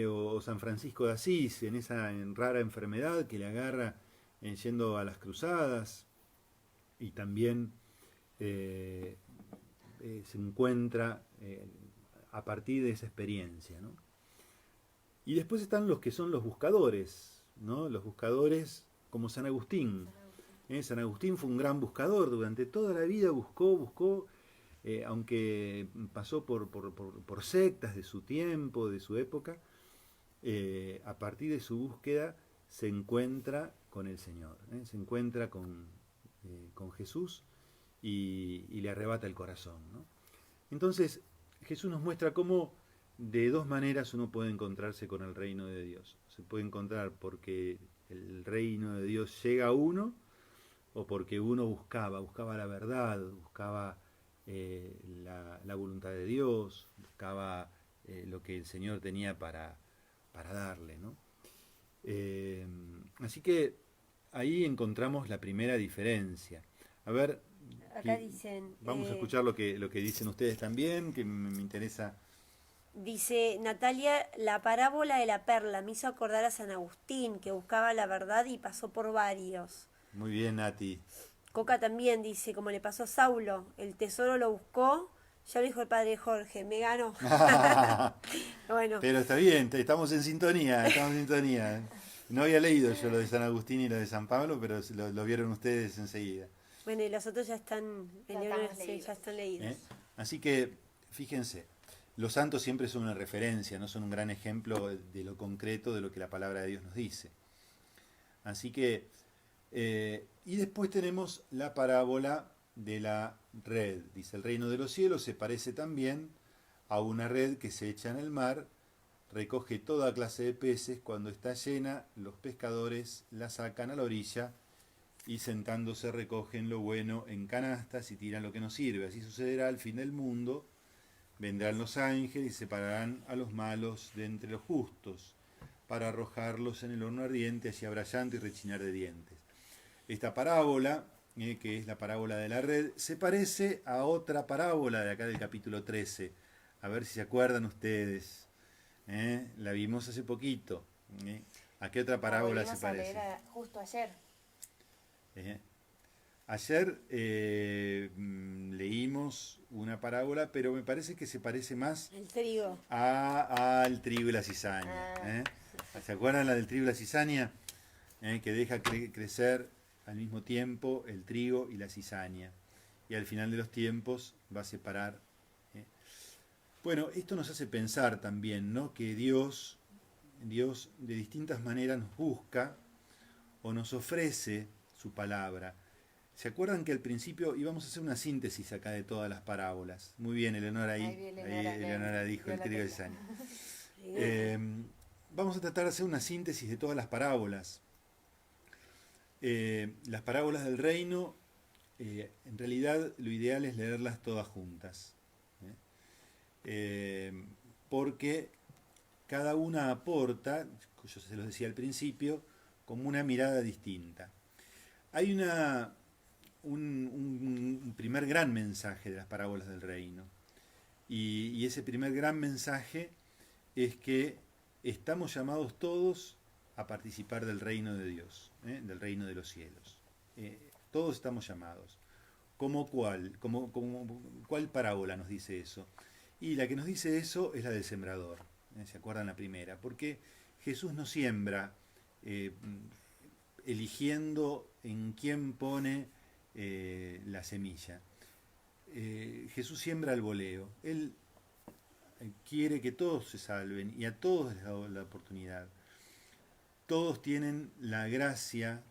O San Francisco de Asís, en esa rara enfermedad que le agarra yendo a las cruzadas, y también se encuentra a partir de esa experiencia, ¿no? Y después están los que son los buscadores, ¿no? Los buscadores como San Agustín. San Agustín fue un gran buscador, durante toda la vida buscó, aunque pasó por sectas de su tiempo, de su época, a partir de su búsqueda se encuentra con el Señor, se encuentra con Jesús y le arrebata el corazón, ¿no? Entonces Jesús nos muestra cómo de dos maneras uno puede encontrarse con el reino de Dios. Se puede encontrar porque el reino de Dios llega a uno, o porque uno buscaba la verdad, buscaba la voluntad de Dios, buscaba lo que el Señor tenía para darle, ¿no? Así que ahí encontramos la primera diferencia. A ver, Acá dicen... vamos a escuchar lo que dicen ustedes también, que me interesa. Dice Natalia, la parábola de la perla me hizo acordar a San Agustín, que buscaba la verdad y pasó por varios. Muy bien, Nati. Coca también dice, como le pasó a Saulo, el tesoro lo buscó, ya lo dijo el padre Jorge, me ganó. Bueno. Pero está bien, estamos en sintonía, No había leído yo lo de San Agustín y lo de San Pablo, pero lo vieron ustedes enseguida. Bueno, y los otros ya están leídos. Así que, fíjense, los santos siempre son una referencia, no son un gran ejemplo de lo concreto de lo que la palabra de Dios nos dice. Así que, y después tenemos la parábola de la red. Dice, el reino de los cielos se parece también a una red que se echa en el mar, recoge toda clase de peces, cuando está llena, los pescadores la sacan a la orilla y sentándose recogen lo bueno en canastas y tiran lo que no sirve. Así sucederá al fin del mundo. Vendrán los ángeles y separarán a los malos de entre los justos, para arrojarlos en el horno ardiente, así habrá llanto y rechinar de dientes. Esta parábola, que es la parábola de la red, se parece a otra parábola de acá del capítulo 13. A ver si se acuerdan ustedes. La vimos hace poquito. ¿A qué otra parábola se parece? Justo ayer. Ayer leímos una parábola, pero me parece que se parece más El trigo. al trigo y la cizaña. ¿Se acuerdan la del trigo y la cizaña? Que deja crecer al mismo tiempo el trigo y la cizaña. Y al final de los tiempos va a separar. Bueno, esto nos hace pensar también, ¿no? Que Dios de distintas maneras nos busca o nos ofrece su palabra. ¿Se acuerdan que al principio íbamos a hacer una síntesis acá de todas las parábolas? Muy bien, Eleonora ahí Eleonora dijo el trigo y la cizaña. Vamos a tratar de hacer una síntesis de todas las parábolas. Las parábolas del reino, en realidad lo ideal es leerlas todas juntas. Porque cada una aporta, yo se los decía al principio, como una mirada distinta. Hay un primer gran mensaje de las parábolas del reino. Y ese primer gran mensaje es que estamos llamados todos a participar del reino de Dios, del reino de los cielos. Todos estamos llamados. ¿Cuál parábola nos dice eso? Y la que nos dice eso es la del sembrador. ¿Se acuerdan la primera? Porque Jesús no siembra eligiendo en quién pone la semilla. Jesús siembra al voleo. Él quiere que todos se salven y a todos les da la oportunidad. Todos tienen la gracia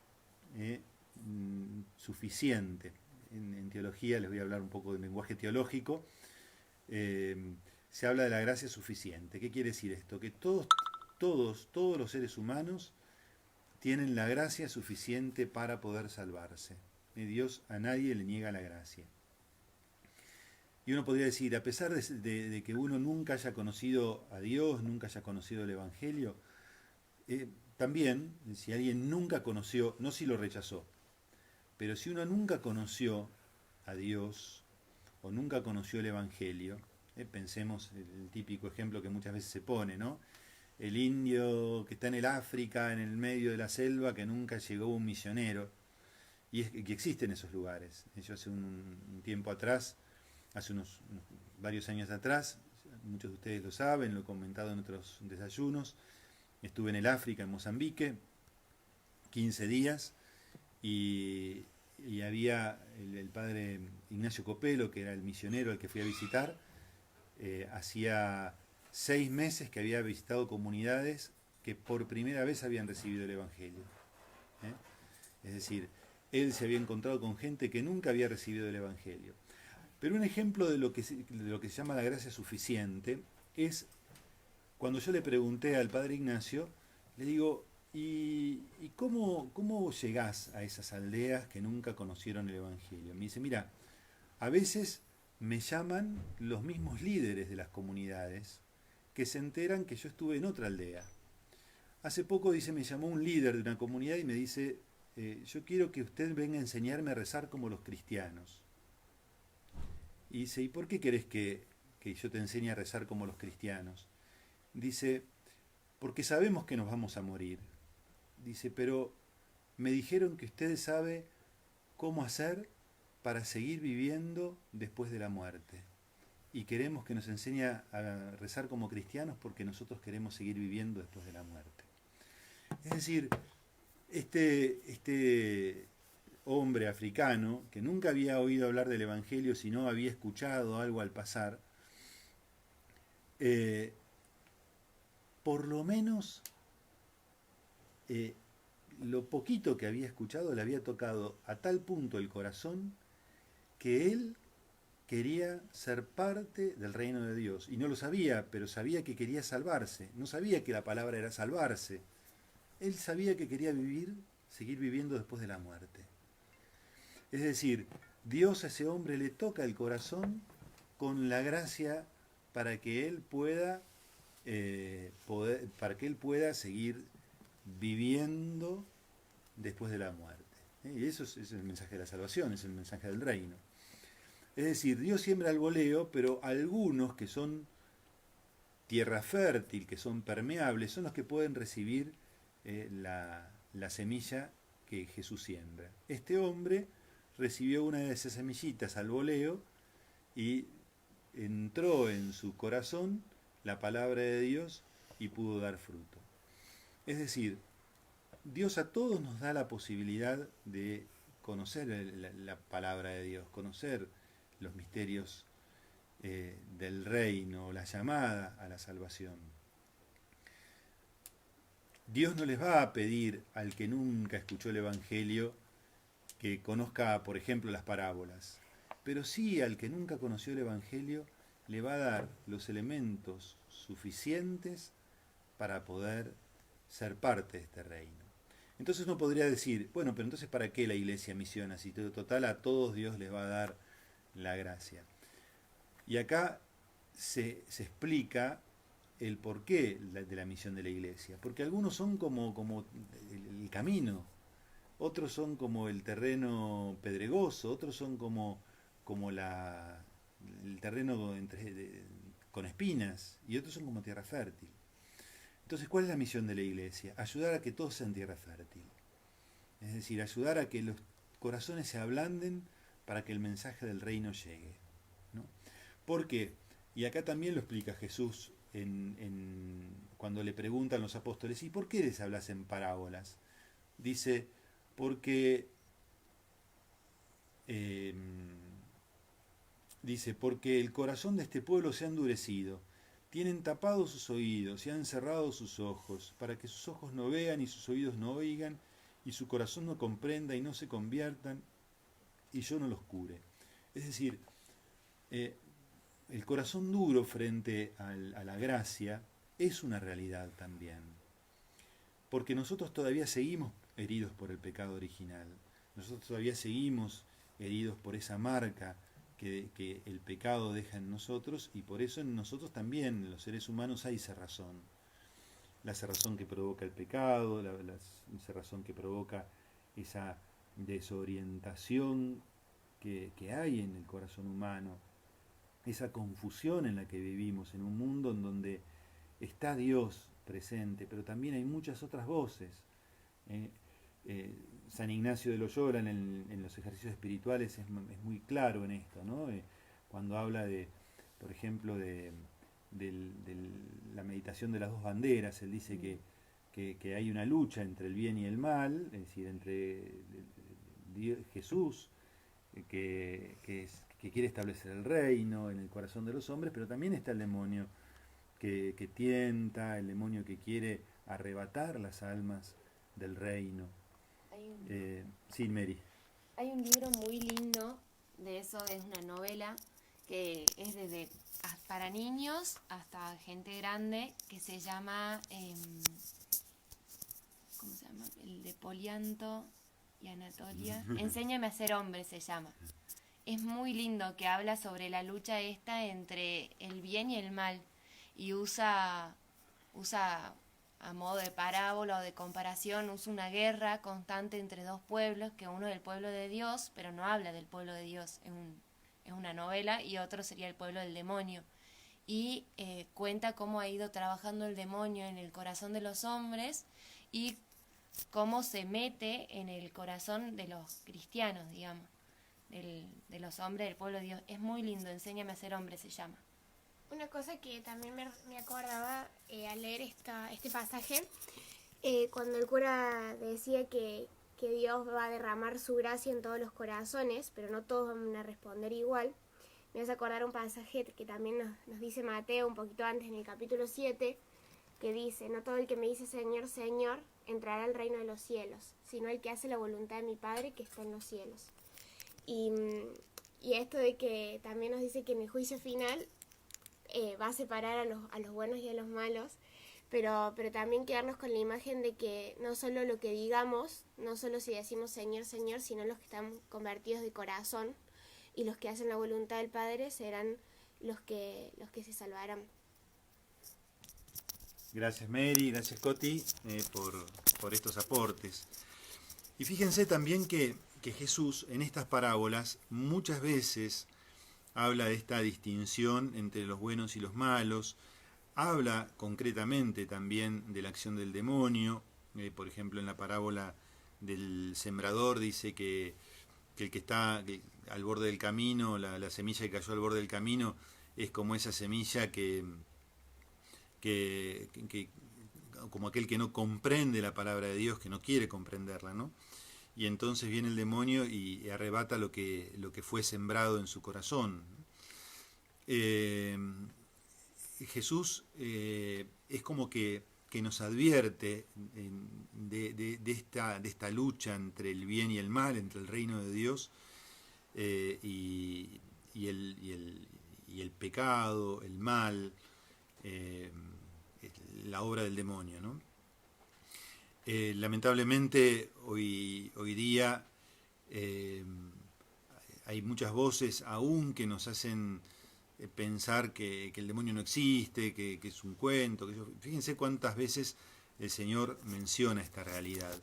suficiente. En teología les voy a hablar un poco del lenguaje teológico. Se habla de la gracia suficiente. ¿Qué quiere decir esto? Que todos los seres humanos tienen la gracia suficiente para poder salvarse. Dios a nadie le niega la gracia. Y uno podría decir, a pesar de que uno nunca haya conocido a Dios, nunca haya conocido el Evangelio, también, si alguien nunca conoció, no si lo rechazó, pero si uno nunca conoció a Dios o nunca conoció el Evangelio, pensemos el típico ejemplo que muchas veces se pone, ¿no? El indio que está en el África, en el medio de la selva, que nunca llegó un misionero, y que existen esos lugares. Yo hace un tiempo atrás, hace varios años atrás, muchos de ustedes lo saben, lo he comentado en otros desayunos, estuve en el África, en Mozambique, 15 días, y había el padre Ignacio Copelo, que era el misionero al que fui a visitar. Hacía 6 meses que había visitado comunidades que por primera vez habían recibido el Evangelio. Es decir, él se había encontrado con gente que nunca había recibido el Evangelio. Pero un ejemplo de lo que se llama la gracia suficiente es cuando yo le pregunté al padre Ignacio, le digo, ¿y cómo llegás a esas aldeas que nunca conocieron el Evangelio? Me dice, mira, a veces me llaman los mismos líderes de las comunidades que se enteran que yo estuve en otra aldea. Hace poco, dice, me llamó un líder de una comunidad y me dice, yo quiero que usted venga a enseñarme a rezar como los cristianos. Y dice, ¿y por qué querés que yo te enseñe a rezar como los cristianos? Dice, porque sabemos que nos vamos a morir. Dice, pero me dijeron que usted sabe cómo hacer para seguir viviendo después de la muerte. Y queremos que nos enseñe a rezar como cristianos porque nosotros queremos seguir viviendo después de la muerte. Es decir, este hombre africano, que nunca había oído hablar del Evangelio, sino había escuchado algo al pasar, por lo menos lo poquito que había escuchado le había tocado a tal punto el corazón que él quería ser parte del reino de Dios. Y no lo sabía, pero sabía que quería salvarse. No sabía que la palabra era salvarse. Él sabía que quería seguir viviendo después de la muerte. Es decir, Dios a ese hombre le toca el corazón con la gracia para que él pueda seguir viviendo después de la muerte. Y eso es el mensaje de la salvación, es el mensaje del reino. Es decir, Dios siembra el voleo, pero algunos que son tierra fértil, que son permeables, son los que pueden recibir la semilla que Jesús siembra. Este hombre recibió una de esas semillitas al voleo y entró en su corazón la palabra de Dios y pudo dar fruto. Es decir, Dios a todos nos da la posibilidad de conocer la palabra de Dios, conocer los misterios del reino, la llamada a la salvación. Dios no les va a pedir al que nunca escuchó el Evangelio que conozca, por ejemplo, las parábolas, pero sí al que nunca conoció el Evangelio le va a dar los elementos suficientes para poder ser parte de este reino. Entonces uno podría decir, bueno, pero entonces ¿para qué la iglesia misiona? Si total a todos Dios les va a dar la gracia. Y acá se explica el porqué de la misión de la iglesia. Porque algunos son como el camino, otros son como el terreno pedregoso, otros son como el terreno con espinas, y otros son como tierra fértil. Entonces, ¿cuál es la misión de la iglesia? Ayudar a que todos sean tierra fértil. Es decir, ayudar a que los corazones se ablanden para que el mensaje del reino llegue, ¿no? ¿Por qué? Y acá también lo explica Jesús cuando le preguntan los apóstoles, ¿y por qué les hablas en parábolas? Dice, porque dice, porque el corazón de este pueblo se ha endurecido, tienen tapados sus oídos y han cerrado sus ojos, para que sus ojos no vean y sus oídos no oigan, y su corazón no comprenda y no se conviertan, y yo no los cure. Es decir, el corazón duro frente a la gracia es una realidad también, porque nosotros todavía seguimos heridos por el pecado original, nosotros todavía seguimos heridos por esa marca que el pecado deja en nosotros, y por eso en nosotros también, en los seres humanos, hay cerrazón. La cerrazón que provoca el pecado, la cerrazón que provoca esa desorientación que hay en el corazón humano, esa confusión en la que vivimos, en un mundo en donde está Dios presente, pero también hay muchas otras voces. San Ignacio de Loyola en los ejercicios espirituales es muy claro en esto, ¿no? Cuando habla por ejemplo, de la meditación de las dos banderas, él dice que hay una lucha entre el bien y el mal, es decir, entre Jesús, que quiere establecer el reino en el corazón de los hombres, pero también está el demonio que tienta, el demonio que quiere arrebatar las almas del reino. Sí, Mary. Hay un libro muy lindo de eso, es una novela que es desde para niños hasta gente grande, que se llama, ¿cómo se llama? El de Polianto y Anatolia. Enséñame a ser hombre se llama. Es muy lindo, que habla sobre la lucha esta entre el bien y el mal, y usa a modo de parábola o de comparación, usa una guerra constante entre dos pueblos, que uno es el pueblo de Dios, pero no habla del pueblo de Dios, es una novela, y otro sería el pueblo del demonio. Y cuenta cómo ha ido trabajando el demonio en el corazón de los hombres y cómo se mete en el corazón de los cristianos, digamos, de los hombres del pueblo de Dios. Es muy lindo, Enséñame a ser hombre se llama. Una cosa que también me acordaba al leer este pasaje, cuando el cura decía que Dios va a derramar su gracia en todos los corazones, pero no todos van a responder igual, me hace acordar un pasaje que también nos dice Mateo un poquito antes, en el capítulo 7, que dice: no todo el que me dice Señor, Señor, entrará al reino de los cielos, sino el que hace la voluntad de mi Padre que está en los cielos. Y esto de que también nos dice que en el juicio final va a separar a los buenos y a los malos, pero también quedarnos con la imagen de que no solo lo que digamos, no solo si decimos Señor, Señor, sino los que están convertidos de corazón, y los que hacen la voluntad del Padre serán los que se salvarán. Gracias, Mary, gracias, Coti, por estos aportes. Y fíjense también que Jesús en estas parábolas muchas veces habla de esta distinción entre los buenos y los malos, habla concretamente también de la acción del demonio. Por ejemplo, en la parábola del sembrador dice que el que está al borde del camino, la semilla que cayó al borde del camino, es como esa semilla que como aquel que no comprende la palabra de Dios, que no quiere comprenderla, ¿no? Y entonces viene el demonio y arrebata lo que fue sembrado en su corazón. Jesús es como que nos advierte de esta lucha entre el bien y el mal, entre el reino de Dios y el pecado, el mal, la obra del demonio, ¿no? Lamentablemente hoy día hay muchas voces aún que nos hacen pensar que el demonio no existe, que es un cuento. Fíjense cuántas veces el Señor menciona esta realidad.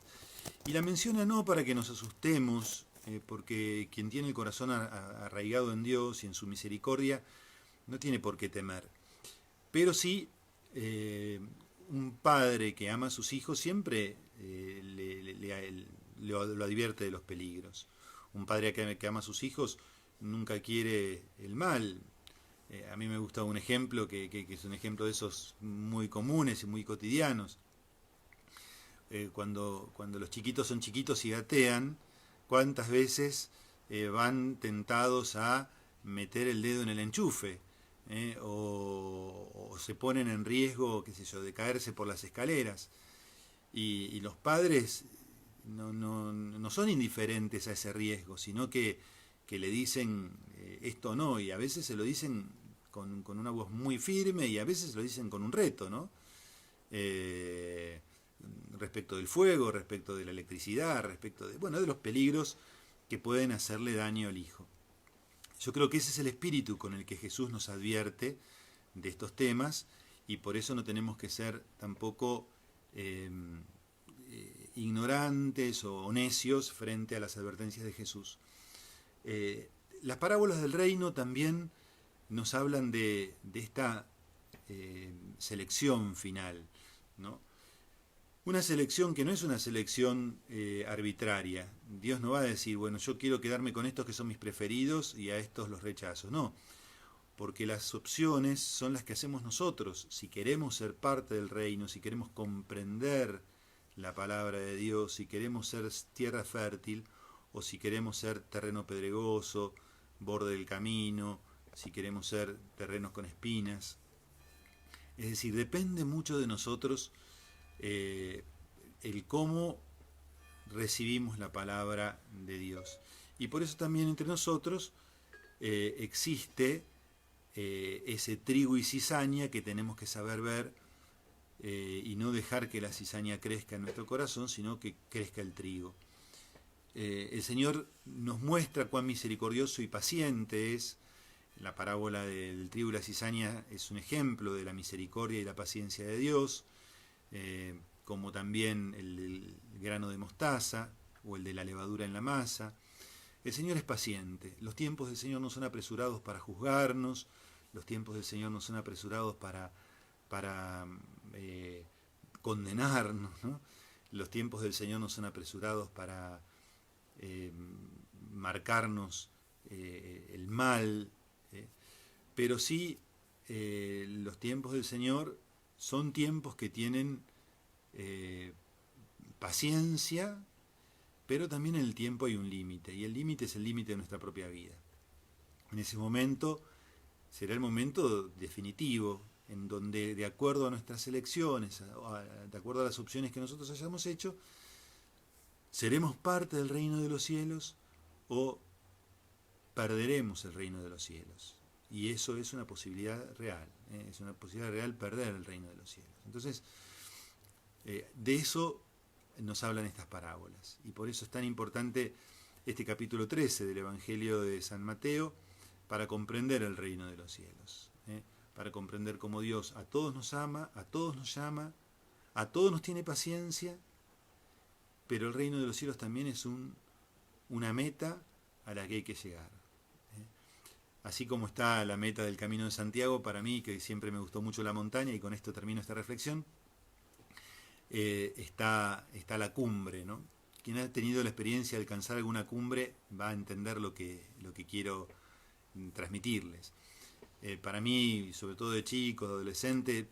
Y la menciona no para que nos asustemos, porque quien tiene el corazón arraigado en Dios y en su misericordia no tiene por qué temer. Pero sí, un padre que ama a sus hijos siempre lo advierte de los peligros. Un padre que ama a sus hijos nunca quiere el mal. A mí me gusta un ejemplo que es un ejemplo de esos muy comunes y muy cotidianos. cuando los chiquitos son chiquitos y gatean, cuántas veces van tentados a meter el dedo en el enchufe, o se ponen en riesgo, qué sé yo, de caerse por las escaleras. Y los padres no son indiferentes a ese riesgo, sino que le dicen esto no, y a veces se lo dicen con una voz muy firme y a veces lo dicen con un reto, ¿no? Respecto del fuego, respecto de la electricidad, respecto de los peligros que pueden hacerle daño al hijo. Yo creo que ese es el espíritu con el que Jesús nos advierte de estos temas, y por eso no tenemos que ser tampoco ignorantes o necios frente a las advertencias de Jesús. Las parábolas del reino también nos hablan de esta selección final, ¿no? Una selección que no es una selección arbitraria. Dios no va a decir, bueno, yo quiero quedarme con estos que son mis preferidos y a estos los rechazo. No, porque las opciones son las que hacemos nosotros. Si queremos ser parte del reino, si queremos comprender la palabra de Dios, si queremos ser tierra fértil, o si queremos ser terreno pedregoso, borde del camino, si queremos ser terrenos con espinas. Es decir, depende mucho de nosotros el cómo recibimos la palabra de Dios. Y por eso también entre nosotros existe ese trigo y cizaña que tenemos que saber ver, y no dejar que la cizaña crezca en nuestro corazón, sino que crezca el trigo. El Señor nos muestra cuán misericordioso y paciente es. La parábola del trigo y la cizaña es un ejemplo de la misericordia y la paciencia de Dios, como también el del grano de mostaza o el de la levadura en la masa. El Señor es paciente. Los tiempos del Señor no son apresurados para juzgarnos, los tiempos del Señor no son apresurados para condenarnos, ¿no? Los tiempos del Señor no son apresurados para marcarnos el mal, pero sí los tiempos del Señor son tiempos que tienen paciencia, pero también en el tiempo hay un límite, y el límite es el límite de nuestra propia vida. En ese momento será el momento definitivo, en donde, de acuerdo a nuestras elecciones, de acuerdo a las opciones que nosotros hayamos hecho, seremos parte del reino de los cielos o perderemos el reino de los cielos. Y eso es una posibilidad real, es una posibilidad real perder el reino de los cielos. Entonces, de eso nos hablan estas parábolas. Y por eso es tan importante este capítulo 13 del Evangelio de San Mateo, para comprender el reino de los cielos, para comprender cómo Dios a todos nos ama, a todos nos llama, a todos nos tiene paciencia, pero el reino de los cielos también es una meta a la que hay que llegar. Así como está la meta del Camino de Santiago, para mí, que siempre me gustó mucho la montaña, y con esto termino esta reflexión, está la cumbre, ¿no? Quien ha tenido la experiencia de alcanzar alguna cumbre va a entender lo que quiero transmitirles. Para mí, sobre todo de chico, de adolescente,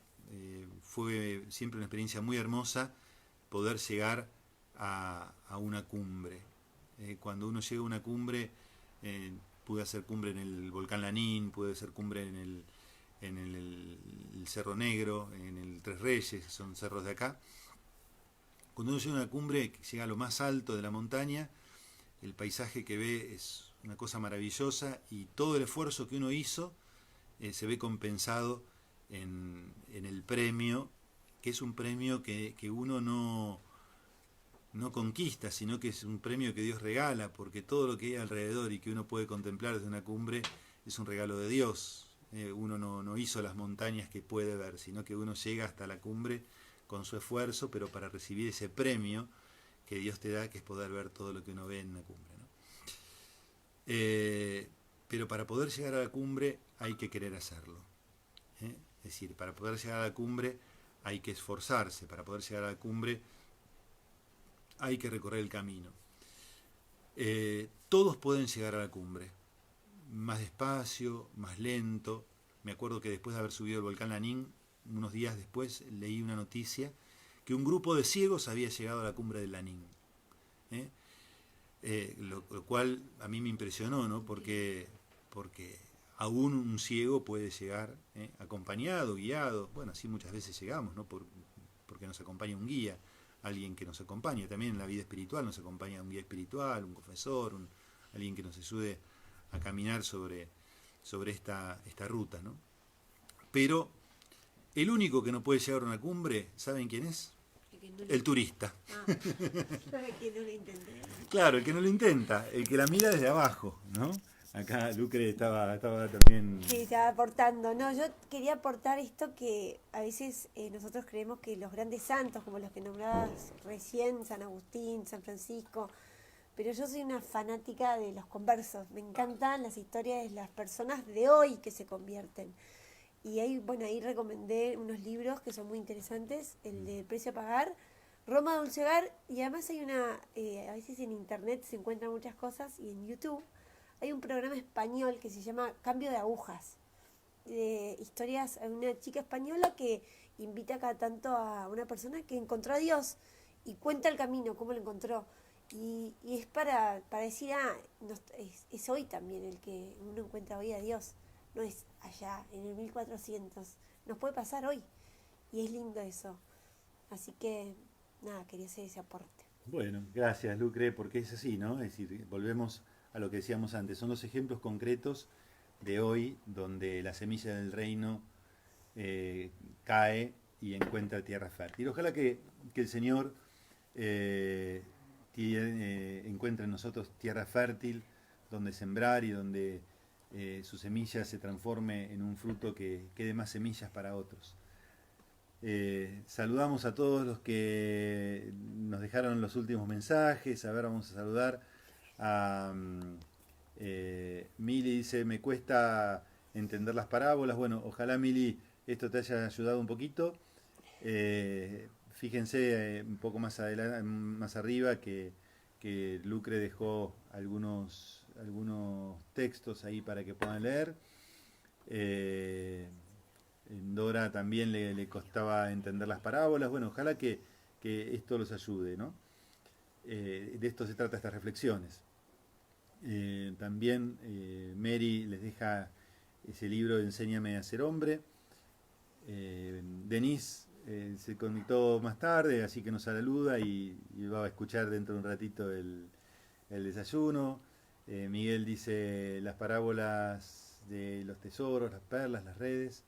fue siempre una experiencia muy hermosa poder llegar a una cumbre. Cuando uno llega a una cumbre, pude hacer cumbre en el volcán Lanín, pude hacer cumbre en el Cerro Negro, en el Tres Reyes, que son cerros de acá. Cuando uno llega a una cumbre, llega a lo más alto de la montaña, el paisaje que ve es una cosa maravillosa, y todo el esfuerzo que uno hizo se ve compensado en el premio, que es un premio que uno no conquista, sino que es un premio que Dios regala, porque todo lo que hay alrededor y que uno puede contemplar desde una cumbre es un regalo de Dios. Uno no hizo las montañas que puede ver, sino que uno llega hasta la cumbre con su esfuerzo, pero para recibir ese premio que Dios te da, que es poder ver todo lo que uno ve en una cumbre, ¿no? Pero para poder llegar a la cumbre hay que querer hacerlo. Es decir, para poder llegar a la cumbre hay que esforzarse, para poder llegar a la cumbre hay que recorrer el camino. Todos pueden llegar a la cumbre, más despacio, más lento. Me acuerdo que después de haber subido el volcán Lanín, unos días después leí una noticia que un grupo de ciegos había llegado a la cumbre del Lanín. Lo cual a mí me impresionó, ¿no? Porque aún un ciego puede llegar acompañado, guiado. Bueno, así muchas veces llegamos, ¿no? Porque nos acompaña un guía, alguien que nos acompaña. También en la vida espiritual nos acompaña un guía espiritual, un confesor, alguien que nos ayude a caminar sobre esta ruta, ¿no? Pero el único que no puede llegar a una cumbre, ¿saben quién es? El turista. Que no lo intenté. Claro, el que no lo intenta, el que la mira desde abajo, ¿no? Acá Lucre estaba también... Sí, estaba aportando. No, yo quería aportar esto que a veces nosotros creemos que los grandes santos, como los que nombrabas recién, San Agustín, San Francisco, pero yo soy una fanática de los conversos. Me encantan las historias de las personas de hoy que se convierten. Y ahí recomendé unos libros que son muy interesantes, el de Precio a Pagar, Roma Dulcegar, y además hay a veces en internet se encuentran muchas cosas, y en YouTube hay un programa español que se llama Cambio de Agujas, de historias, hay una chica española que invita cada tanto a una persona que encontró a Dios y cuenta el camino, cómo lo encontró. Y es para decir, es hoy también el que uno encuentra hoy a Dios. No es allá, en el 1400. Nos puede pasar hoy. Y es lindo eso. Así que, nada, quería hacer ese aporte. Bueno, gracias Lucre, porque es así, ¿no? Es decir, volvemos a lo que decíamos antes. Son los ejemplos concretos de hoy donde la semilla del reino cae y encuentra tierra fértil. Ojalá que el Señor encuentre en nosotros tierra fértil donde sembrar y donde su semilla se transforme en un fruto que dé más semillas para otros. Saludamos a todos los que nos dejaron los últimos mensajes. A ver, vamos a saludar a Mili. Dice, me cuesta entender las parábolas. Bueno, ojalá Mili esto te haya ayudado un poquito. Fíjense un poco más adelante, más arriba, que Lucre dejó algunos textos ahí para que puedan leer. Dora también le costaba entender las parábolas. Bueno, ojalá que esto los ayude, ¿no? De esto se trata estas reflexiones. También Mary les deja ese libro de Enséñame a ser hombre. Denise se conectó más tarde, así que nos saluda y va a escuchar dentro de un ratito el desayuno. Miguel dice las parábolas de los tesoros, las perlas, las redes.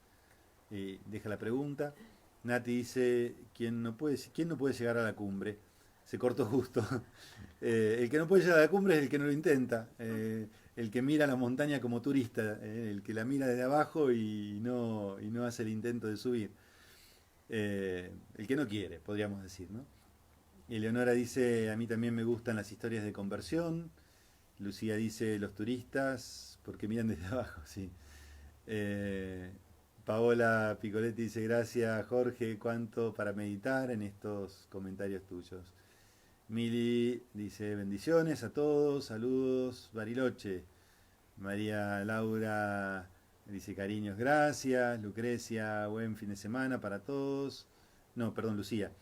Deja la pregunta. Nati dice, ¿quién no puede llegar a la cumbre? Se cortó justo. El que no puede llegar a la cumbre es el que no lo intenta. El que mira la montaña como turista, el que la mira desde abajo y no hace el intento de subir. El que no quiere, podríamos decir, ¿no? Eleonora dice, a mí también me gustan las historias de conversión. Lucía dice, los turistas, porque miran desde abajo, sí. Paola Picoletti dice, gracias Jorge, cuánto para meditar en estos comentarios tuyos. Mili dice, bendiciones a todos, saludos, Bariloche. María Laura dice, cariños, gracias. Lucrecia, buen fin de semana para todos. No, perdón, Lucía.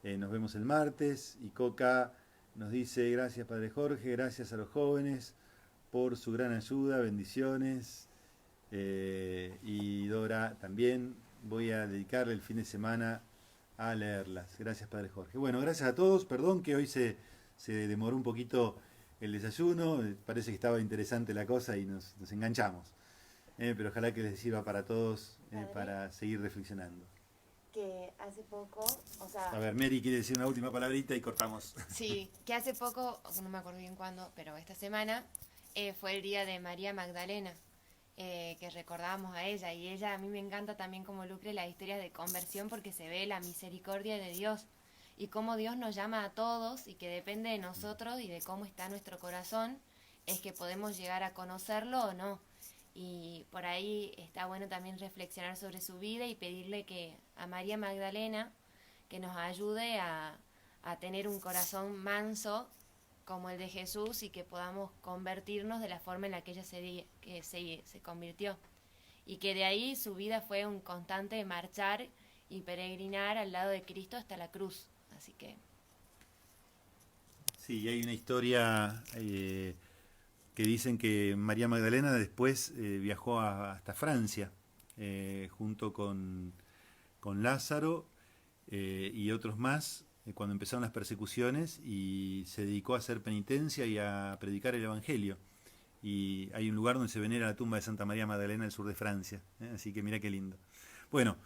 Nos vemos el martes. Y Coca nos dice, gracias Padre Jorge, gracias a los jóvenes por su gran ayuda, bendiciones. Y Dora también, voy a dedicarle el fin de semana a leerlas. Gracias Padre Jorge. Bueno, gracias a todos. Perdón que hoy se demoró un poquito el desayuno. Parece que estaba interesante la cosa y nos enganchamos. Pero ojalá que les sirva para todos para seguir reflexionando. Que hace poco, A ver, Mary quiere decir una última palabrita y cortamos. Sí, que hace poco, no me acuerdo bien cuándo, pero esta semana fue el día de María Magdalena. Que recordábamos a ella, y ella, a mí me encanta también como Lucre las historias de conversión, porque se ve la misericordia de Dios y cómo Dios nos llama a todos, y que depende de nosotros y de cómo está nuestro corazón es que podemos llegar a conocerlo o no. Y por ahí está bueno también reflexionar sobre su vida y pedirle que a María Magdalena que nos ayude a tener un corazón manso como el de Jesús, y que podamos convertirnos de la forma en la que ella se convirtió, y que de ahí su vida fue un constante marchar y peregrinar al lado de Cristo hasta la cruz. así que... Sí, hay una historia que dicen que María Magdalena después viajó hasta Francia junto con Lázaro y otros más cuando empezaron las persecuciones, y se dedicó a hacer penitencia y a predicar el Evangelio. Y hay un lugar donde se venera la tumba de Santa María Magdalena al sur de Francia, así que mira qué lindo. Bueno,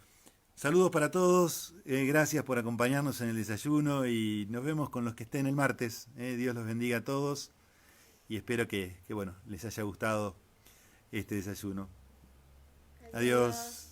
saludos para todos, gracias por acompañarnos en el desayuno y nos vemos con los que estén el martes. Dios los bendiga a todos y espero que bueno, les haya gustado este desayuno. Adiós.